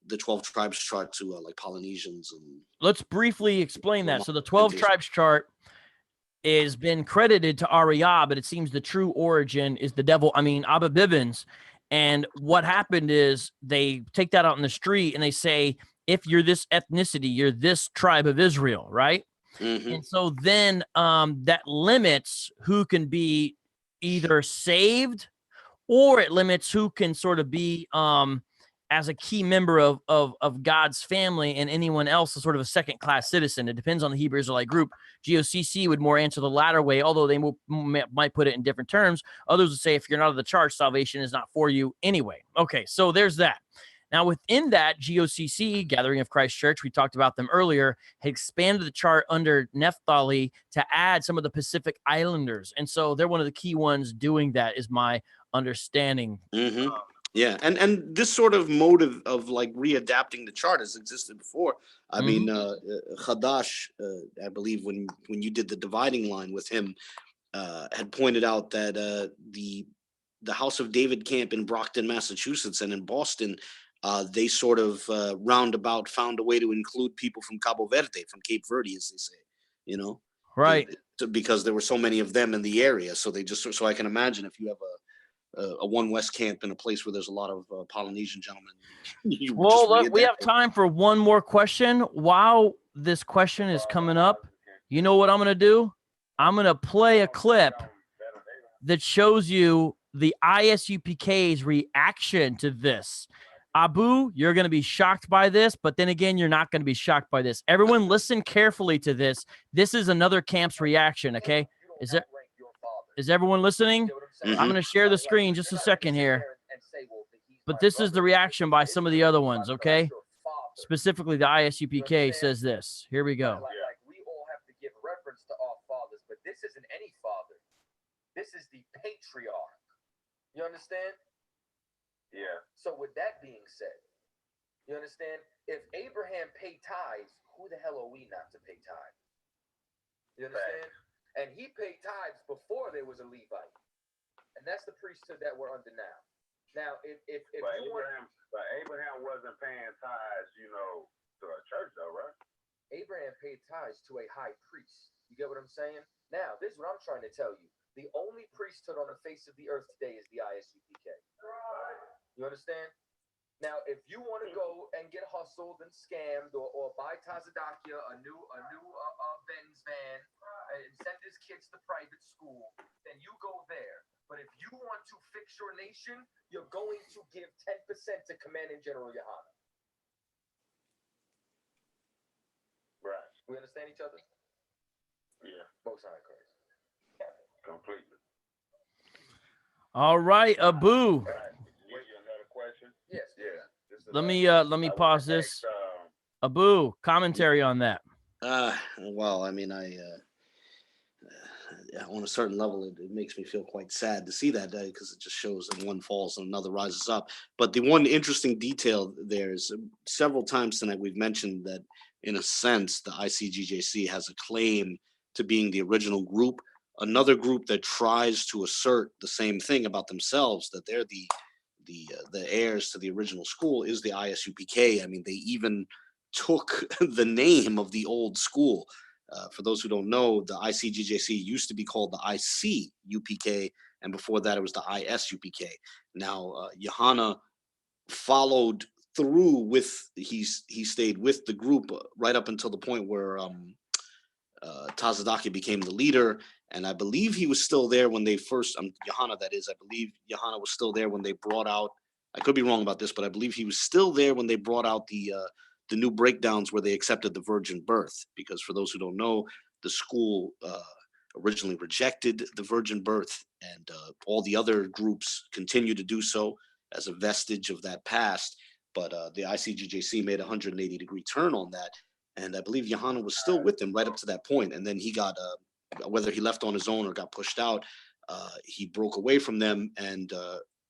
A: the 12 tribes chart to like Polynesians. And
B: let's briefly explain that. So the 12 tribes chart is been credited to Arya, but it seems the true origin is the devil. I mean, Abba Bivens. And what happened is they take that out in the street and they say, if you're this ethnicity, you're this tribe of Israel, right?
A: Mm-hmm.
B: And so then that limits who can be either saved, or it limits who can sort of be as a key member of God's family, and anyone else is sort of a second-class citizen. It depends on the Hebrew Israelite group. GOCC would more answer the latter way, although they might put it in different terms. Others would say if you're not of the church, salvation is not for you anyway. Okay, so there's that. Now, within that, GOCC, Gathering of Christ Church, we talked about them earlier, had expanded the chart under Naphtali to add some of the Pacific Islanders. And so they're one of the key ones doing that, is my understanding.
A: Mm-hmm. Yeah, and this sort of motive of like readapting the chart has existed before. I mean, Hadash, I believe when you did the dividing line with him, had pointed out that the House of David camp in Brockton, Massachusetts, and in Boston, they sort of roundabout found a way to include people from Cabo Verde, from Cape Verde, as they say, you know,
B: Right.
A: because there were so many of them in the area. So they just, so I can imagine if you have a One West camp in a place where there's a lot of Polynesian gentlemen.
B: Well, look, we have time for one more question. While this question is coming up, you know what I'm going to do? I'm going to play a clip that shows you the ISUPK's reaction to this. Abu, you're going to be shocked by this, but then again, you're not going to be shocked by this. Everyone listen carefully to this. This is another camp's reaction, okay? Is everyone listening? I'm going to share the screen just a second here. But this is the reaction by some of the other ones, okay? Specifically, the ISUPK says this. Here we go.
E: We all have to give reference to our fathers, but this isn't any father. This is the patriarch. You understand? Yeah. So with that being said, you understand? If Abraham paid tithes, who the hell are we not to pay tithes? You understand? And he paid tithes before there was a Levite. And that's the priesthood that we're under now. Now, if
F: Abraham wasn't paying tithes, you know, to a church though, right?
E: Abraham paid tithes to a high priest. You get what I'm saying? Now, this is what I'm trying to tell you. The only priesthood on the face of the earth today is the ISUPK. You understand? Now, if you want to go and get hustled and scammed, or buy Tazadaqyah, a new Benz van, and send his kids to private school, then you go there. But if you want to fix your nation, you're going to give 10% to Commanding General Yohana.
F: Right.
E: We understand each other?
F: Yeah.
E: Most High Christ.
F: Completely.
B: All right, Abu.
F: Another question?
E: Yes.
F: Yeah.
B: Let me pause this. Abu, commentary on that.
A: Well, I mean, on a certain level, it makes me feel quite sad to see that, because it just shows that one falls and another rises up. But the one interesting detail there is, several times tonight we've mentioned that, in a sense, the ICGJC has a claim to being the original group. Another group that tries to assert the same thing about themselves, that they're the heirs to the original school, is the ISUPK. I mean, they even took the name of the old school. For those who don't know, the ICGJC used to be called the ICUPK, and before that it was the ISUPK. Now, Yohana followed through with, he stayed with the group right up until the point where Tazadaqyah became the leader, and I believe he was still there when they first, Yohana that is, I believe Yohana was still there when they brought out, I could be wrong about this, but I believe he was still there when they brought out the new breakdowns where they accepted the virgin birth, because for those who don't know, the school originally rejected the virgin birth, and all the other groups continue to do so as a vestige of that past. But the ICGJC made a 180-degree turn on that, and I believe Yohana was still with them right up to that point. And then he got, whether he left on his own or got pushed out, he broke away from them, and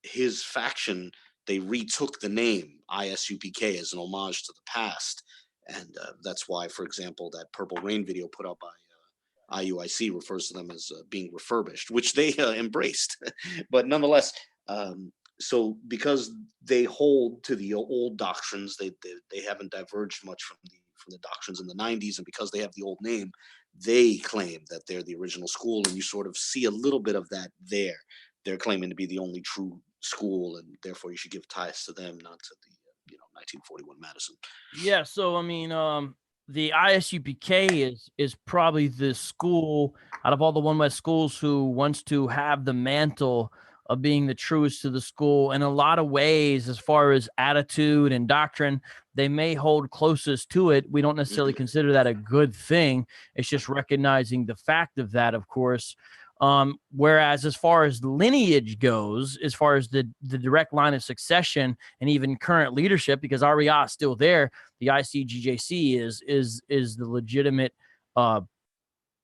A: his faction, they retook the name ISUPK as an homage to the past. And that's why, for example, that Purple Rain video put out by IUIC refers to them as being refurbished, which they embraced. But nonetheless, so because they hold to the old doctrines, they haven't diverged much from the doctrines in the 90s, and because they have the old name, they claim that they're the original school, and you sort of see a little bit of that there. They're claiming to be the only true school, and therefore you should give tithes to them, not to the 1941 Madison.
B: Yeah, so I mean, the ISUPK is probably the school out of all the One West schools who wants to have the mantle of being the truest to the school. In a lot of ways, as far as attitude and doctrine, they may hold closest to it. We don't necessarily consider that a good thing. It's just recognizing the fact of that, of course. Whereas as far as lineage goes, as far as the direct line of succession and even current leadership, because Arya is still there, the ICGJC is the legitimate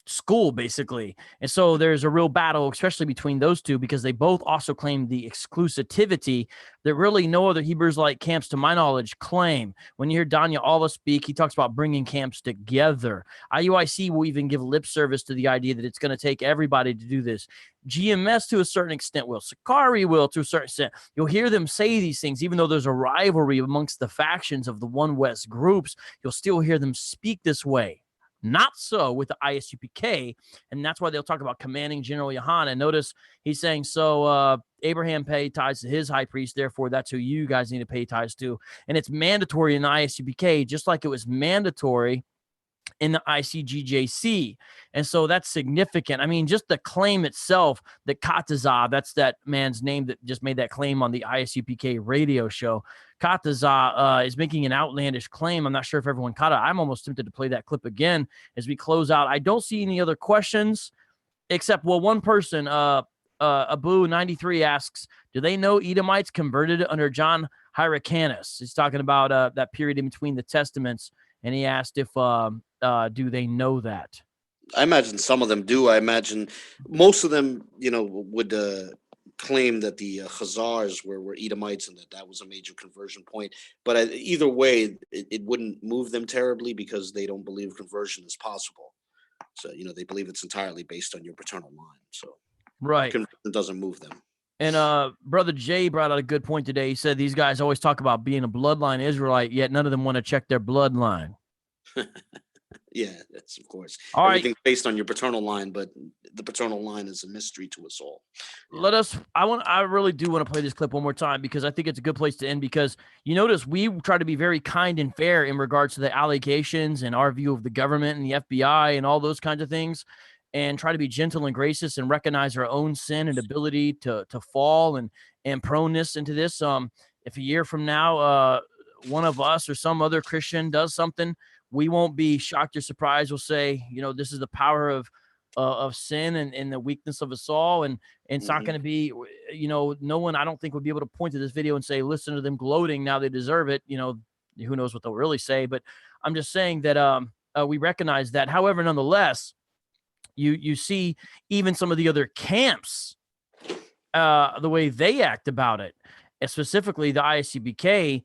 B: school, basically. And so there's a real battle, especially between those two, because they both also claim the exclusivity that really no other Hebrew Israelite camps, to my knowledge, claim. When you hear Danya Allah speak, he talks about bringing camps together. IUIC will even give lip service to the idea that it's going to take everybody to do this. GMS to a certain extent will. Sakari will to a certain extent. You'll hear them say these things, even though there's a rivalry amongst the factions of the One West groups, you'll still hear them speak this way. Not so with the ISUPK, and that's why they'll talk about commanding General Yohanan. Notice he's saying, so Abraham paid tithes to his high priest, therefore that's who you guys need to pay tithes to. And it's mandatory in the ISUPK, just like it was mandatory in the ICGJC. And so that's significant. I mean, just the claim itself that Tazadaqyah, that's that man's name that just made that claim on the ISUPK radio show. Tazadaqyah is making an outlandish claim. I'm not sure if everyone caught it. I'm almost tempted to play that clip again as we close out. I don't see any other questions except, well, one person, Abu93 asks, do they know Edomites converted under John Hyrcanus? He's talking about that period in between the testaments. And he asked if, do they know that?
A: I imagine some of them do. I imagine most of them, would claim that the Khazars were Edomites and that was a major conversion point. But either way, it wouldn't move them terribly because they don't believe conversion is possible. So, they believe it's entirely based on your paternal line. So
B: right,
A: conversion doesn't move them. And
B: Brother Jay brought out a good point today. He said these guys always talk about being a bloodline Israelite, yet none of them want to check their bloodline.
A: Yeah, that's of course.
B: All
A: Everything's
B: right.
A: based on your paternal line, but the paternal line is a mystery to us all.
B: Yeah. I really do want to play this clip one more time because I think it's a good place to end, because you notice we try to be very kind and fair in regards to the allegations and our view of the government and the FBI and all those kinds of things, and try to be gentle and gracious and recognize our own sin and ability to fall and proneness into this. If a year from now, one of us or some other Christian does something, we won't be shocked or surprised. We'll say, this is the power of sin and the weakness of us all. And it's not going to be, no one, I don't think, would be able to point to this video and say, listen to them gloating. Now they deserve it. Who knows what they'll really say, but I'm just saying that we recognize that. However, nonetheless, you see even some of the other camps, the way they act about it, and specifically the ISUPK,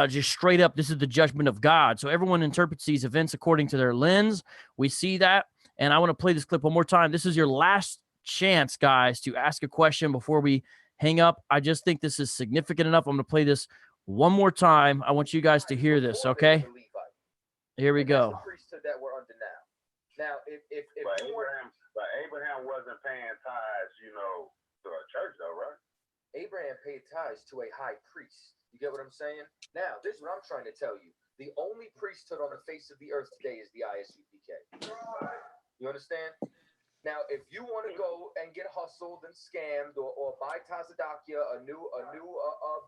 B: just straight up, this is the judgment of God. So everyone interprets these events according to their lens. We see that. And I want to play this clip one more time. This is your last chance, guys, to ask a question before we hang up. I just think this is significant enough. I'm going to play this one more time. I want you guys to hear this, okay? Here we go.
E: That's the priesthood that we're under now. Now, if Abraham wasn't paying tithes, to a church, though, right? Abraham paid tithes to a high priest. You get what I'm saying? Now, this is what I'm trying to tell you. The only priesthood on the face of the earth today is the ISUPK. You understand? Now, if you want to go and get hustled and scammed or buy Tazadaqyah, a new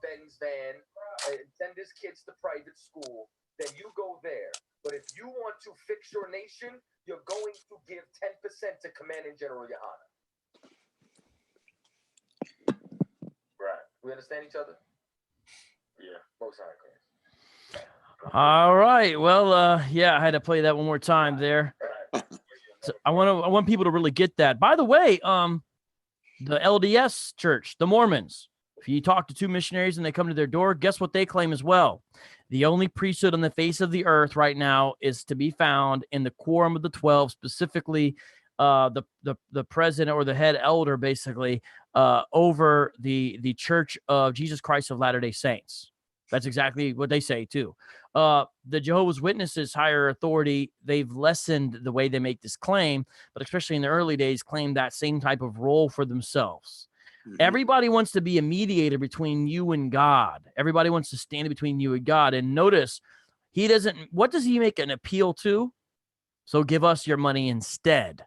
E: Benz van, and send his kids to private school, then you go there. But if you want to fix your nation, you're going to give 10% to Commanding General Yohanan. Right. We understand each other? Yeah. Most high, Chris.
B: All right. Well, I had to play that one more time there. So I want people to really get that. By the way, the LDS church, the Mormons, if you talk to two missionaries and they come to their door, guess what they claim as well? The only priesthood on the face of the earth right now is to be found in the Quorum of the 12, specifically the president or the head elder, basically, over the Church of Jesus Christ of Latter-day Saints. That's exactly what they say too. The Jehovah's Witnesses higher authority, they've lessened the way they make this claim, but especially in the early days, claim that same type of role for themselves.
A: Mhm.
B: Everybody wants to be a mediator between you and God. Everybody wants to stand between you and God. And notice, he doesn't, what does he make an appeal to? So give us your money instead,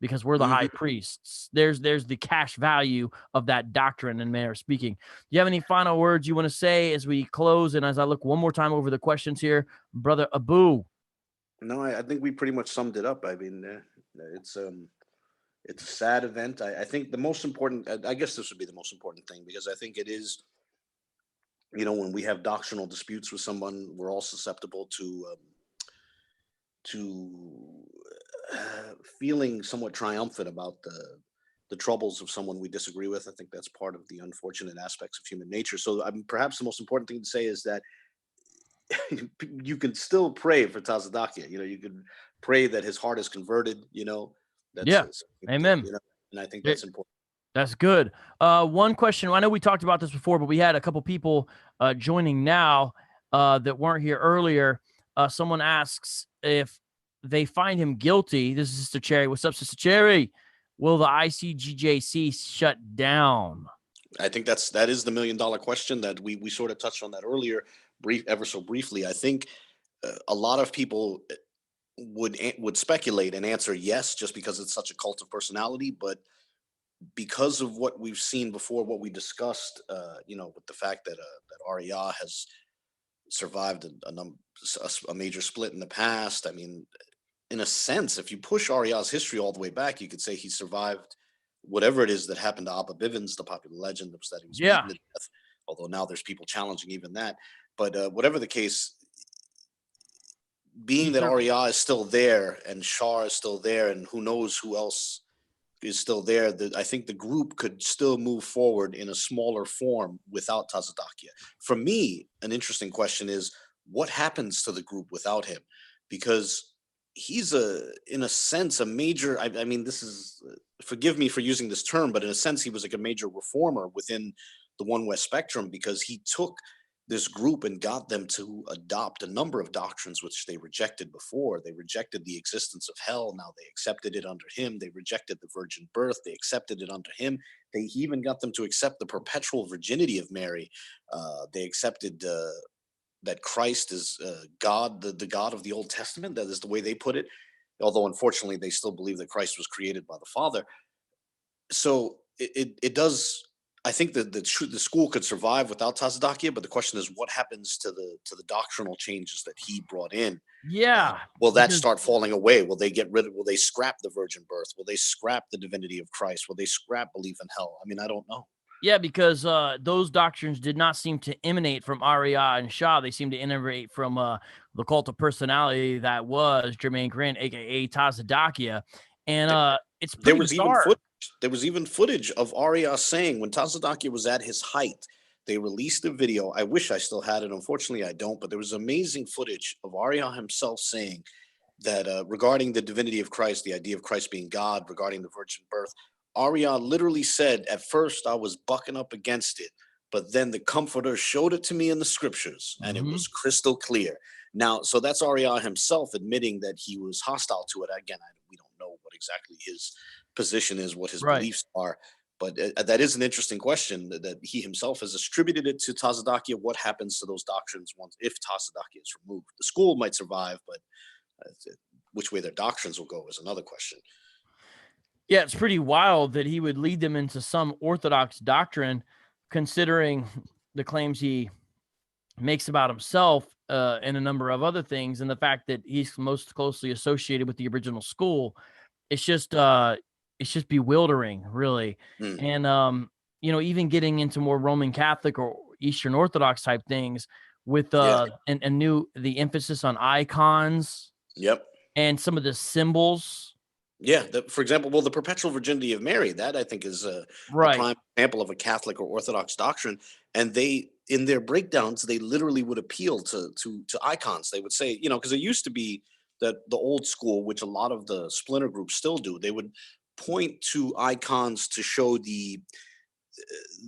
B: because we're the high priests. There's the cash value of that doctrine in manner of speaking. Do you have any final words you want to say as we close? And as I look one more time over the questions here, Brother Abu.
A: No, I think we pretty much summed it up. I mean, it's a sad event. I think the most important, I guess this would be the most important thing, because I think it is, when we have doctrinal disputes with someone, we're all susceptible to feeling somewhat triumphant about the troubles of someone we disagree with. I think that's part of the unfortunate aspects of human nature. So perhaps the most important thing to say is that you can still pray for Tazadaqyah. You can pray that his heart is converted. That's
B: Amen.
A: and I think that's important.
B: That's good. One question. I know we talked about this before, but we had a couple people joining now that weren't here earlier. Someone asks if they find him guilty. This is Sister Cherry. What's up, Sister Cherry? Will the ICGJC shut down?
A: I think that is the $1 million question that we sort of touched on that earlier, ever so briefly. I think a lot of people would speculate and answer yes, just because it's such a cult of personality. But because of what we've seen before, what we discussed, with the fact that Arya has survived a major split in the past. I mean, in a sense, if you push Arya's history all the way back, you could say he survived whatever it is that happened to Abba Bivens. The popular legend was that he was beaten to death, although now there's people challenging even that. But whatever the case, being that Arya is still there and Shah is still there, and who knows who else is still there, I think the group could still move forward in a smaller form without Tazadaqyah. For me, an interesting question is, what happens to the group without him? Because he's in a sense, a major, I mean, this is, forgive me for using this term, but in a sense, he was like a major reformer within the One West spectrum, because he took this group and got them to adopt a number of doctrines which they rejected before. They rejected the existence of hell. Now they accepted it under him. They rejected the virgin birth. They accepted it under him. They even got them to accept the perpetual virginity of Mary. They accepted that Christ is God, the God of the Old Testament. That is the way they put it. Although unfortunately, they still believe that Christ was created by the Father. So it does. I think that the school could survive without Tazadaqyah, but the question is, what happens to the doctrinal changes that he brought in?
B: Yeah.
A: Will that start falling away? Will they will they scrap the virgin birth? Will they scrap the divinity of Christ? Will they scrap belief in hell? I mean, I don't know.
B: Yeah, because those doctrines did not seem to emanate from Arya and Shah. They seem to emanate from the cult of personality that was Jermaine Grant, aka Tazadaqyah. And it's pretty bizarre.
A: There was even footage of Arya saying, when Tazadaqyah was at his height, they released a video. I wish I still had it. Unfortunately, I don't. But there was amazing footage of Arya himself saying that regarding the divinity of Christ, the idea of Christ being God, regarding the virgin birth, Arya literally said, at first I was bucking up against it, but then the Comforter showed it to me in the scriptures, and it was crystal clear. Now, so that's Arya himself admitting that he was hostile to it. Again, we don't know what exactly his position is, what his beliefs are, but that is an interesting question that he himself has attributed it to Tazadaqyah. What happens to those doctrines if Tazadaqyah is removed? The school might survive, but which way their doctrines will go is another question.
B: Yeah, it's pretty wild that he would lead them into some orthodox doctrine, considering the claims he makes about himself and a number of other things, and the fact that he's most closely associated with the original school. It's just bewildering, really. And even getting into more Roman Catholic or Eastern Orthodox type things with the emphasis on icons.
A: Yep.
B: And some of the symbols.
A: Yeah, for example, the perpetual virginity of Mary, that I think is a prime example of a Catholic or Orthodox doctrine. And they, in their breakdowns, they literally would appeal to icons. They would say, because it used to be that the old school, which a lot of the splinter groups still do, they would point to icons to show the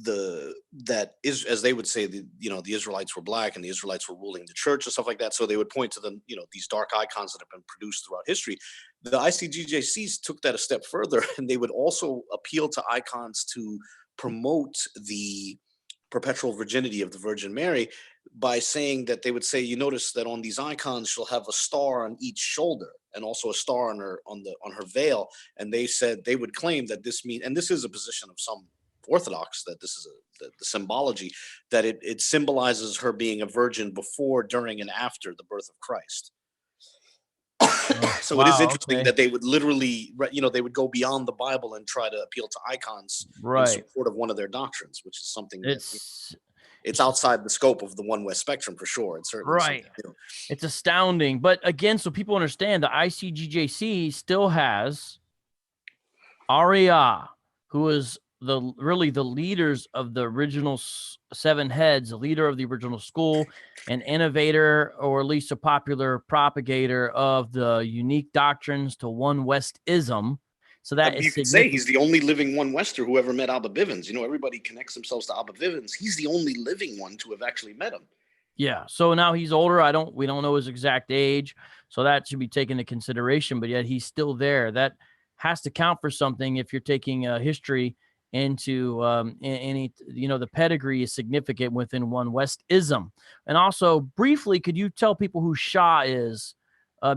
A: that is, as they would say, the Israelites were black and the Israelites were ruling the church and stuff like that. So they would point to these dark icons that have been produced throughout history. The ICGJCs took that a step further, and they would also appeal to icons to promote the perpetual virginity of the Virgin Mary by saying that they would say, you notice that on these icons she'll have a star on each shoulder and also a star on her veil. And they said they would claim that this means, and this is a position of some Orthodox, that this is the symbology, that it symbolizes her being a virgin before, during, and after the birth of Christ. So it is interesting that they would literally, they would go beyond the Bible and try to appeal to icons in support of one of their doctrines, which is something it's outside the scope of the One West spectrum for sure. It's certainly
B: It's astounding. But again, so people understand, the ICGJC still has Arya, who is really the leaders of the original seven heads, the leader of the original school, an innovator, or at least a popular propagator of the unique doctrines to One Westism. So that
A: you could say he's the only living One Wester who ever met Abba Bivens. Everybody connects themselves to Abba Bivens. He's the only living one to have actually met him.
B: Yeah. So now he's older. we don't know his exact age, so that should be taken into consideration. But yet he's still there. That has to count for something if you're taking history into any, the pedigree is significant within One Westism. And also, briefly, could you tell people who Shah is?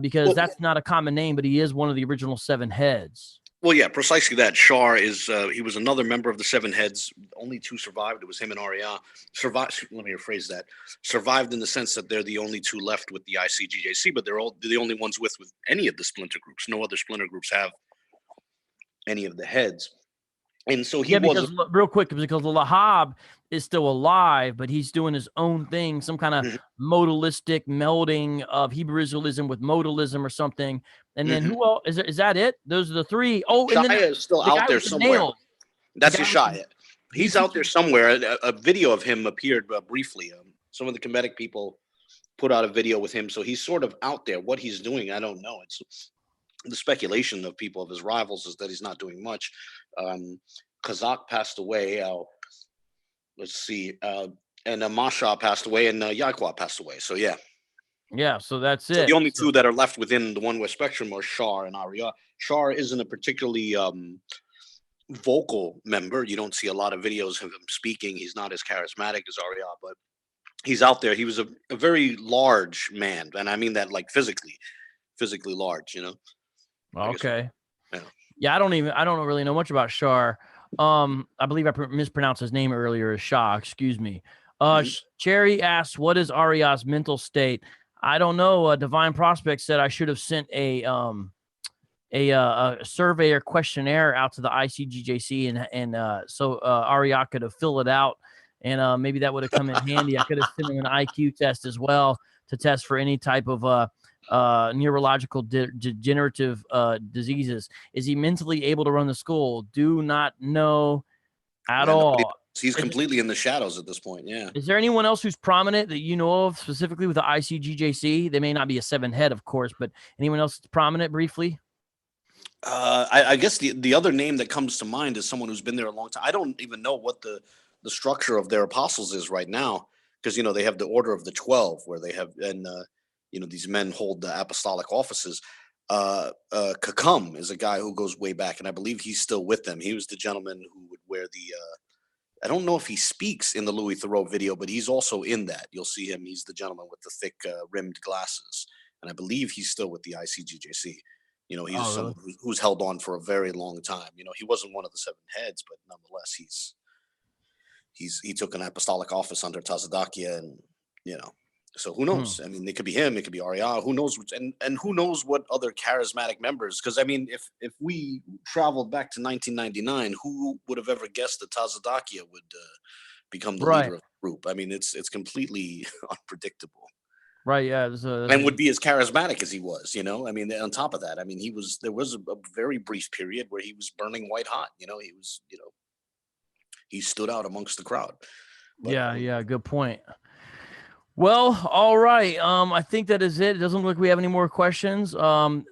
B: Because that's not a common name, but he is one of the original seven heads.
A: Well, yeah, precisely that. Shah is, he was another member of the seven heads. Only two survived. It was him and Arya. Survived, let me rephrase that. Survived in the sense that they're the only two left with the ICGJC, but they're the only ones with any of the splinter groups. No other splinter groups have any of the heads. And so
B: real quick, because Lahab is still alive, but he's doing his own thing, some kind of modalistic melding of Hebrew Israelism with modalism or something. And then who else? Is that it? Those are the three. Oh, and then
A: is still out there somewhere. That's Yeshaya. He's out there somewhere. A video of him appeared briefly. Some of the Kemetic people put out a video with him, so he's sort of out there. What he's doing, I don't know. It's the speculation of people, of his rivals, is that he's not doing much. Kazakh passed away. Let's see. And Masha passed away, and Yaqua passed away. So, yeah.
B: Yeah, so that's it.
A: So the only two that are left within the One West spectrum are Shah and Arya. Shah isn't a particularly vocal member. You don't see a lot of videos of him speaking. He's not as charismatic as Arya, but he's out there. He was a very large man, and I mean that like physically large,
B: Okay. Yeah, I don't really know much about Shah. I believe I mispronounced his name earlier as Shah. Excuse me. Cherry asks, "What is Arya's mental state?" I don't know. Divine Prospect said I should have sent a survey or questionnaire out to the ICGJC, and so Arya could have filled it out, and maybe that would have come in handy. I could have sent him an IQ test as well to test for any type of neurological degenerative diseases. Is he mentally able to run the school? Do not know at all.
A: He's completely in the shadows at this point. Yeah.
B: Is there anyone else who's prominent that you know of, specifically with the ICGJC? They may not be a seven head, of course, but anyone else that's prominent briefly?
A: I guess the other name that comes to mind is someone who's been there a long time. I don't even know what the structure of their apostles is right now, because they have the Order of the 12, where they have, and these men hold the apostolic offices. Khamr is a guy who goes way back, and I believe he's still with them. He was the gentleman who would wear the I don't know if he speaks in the Louis Theroux video, but he's also in that. You'll see him. He's the gentleman with the thick rimmed glasses, and I believe he's still with the ICGJC. He's someone who's held on for a very long time. He wasn't one of the seven heads, but nonetheless, he took an apostolic office under Tazadaqyah, and so who knows? I mean, it could be him, it could be Arya. Who knows? And who knows what other charismatic members? Because I mean, if we traveled back to 1999, who would have ever guessed that Tazadaqyah would become the leader of the group? I mean, it's completely unpredictable.
B: Right. Yeah.
A: And would be as charismatic as he was. I mean, on top of that, I mean, there was a very brief period where he was burning white hot. He was, he stood out amongst the crowd. But,
B: yeah. Good point. Well, all right. I think that is it. It doesn't look like we have any more questions.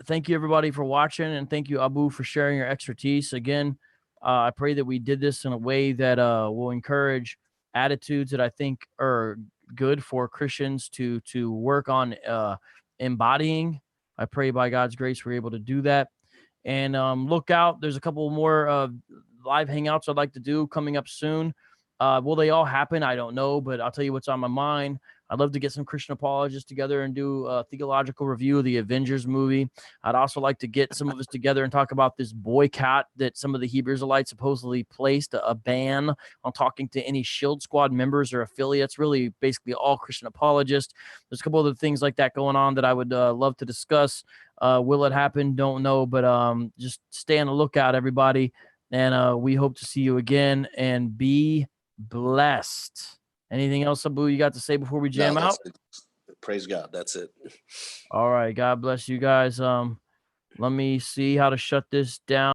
B: Thank you, everybody, for watching, and thank you, Abu, for sharing your expertise. Again, I pray that we did this in a way that will encourage attitudes that I think are good for Christians to work on embodying. I pray by God's grace we're able to do that. And look out. There's a couple more live hangouts I'd like to do coming up soon. Will they all happen? I don't know, but I'll tell you what's on my mind. I'd love to get some Christian apologists together and do a theological review of the Avengers movie. I'd also like to get some of us together and talk about this boycott that some of the Hebrew Israelites supposedly placed, a ban on talking to any Shield Squad members or affiliates, really basically all Christian apologists. There's a couple other things like that going on that I would love to discuss. Will it happen? Don't know, but just stay on the lookout, everybody. And we hope to see you again, and be blessed. Anything else, Abu, you got to say before we jam out?
A: It. Praise God. That's it.
B: All right. God bless you guys. Let me see how to shut this down.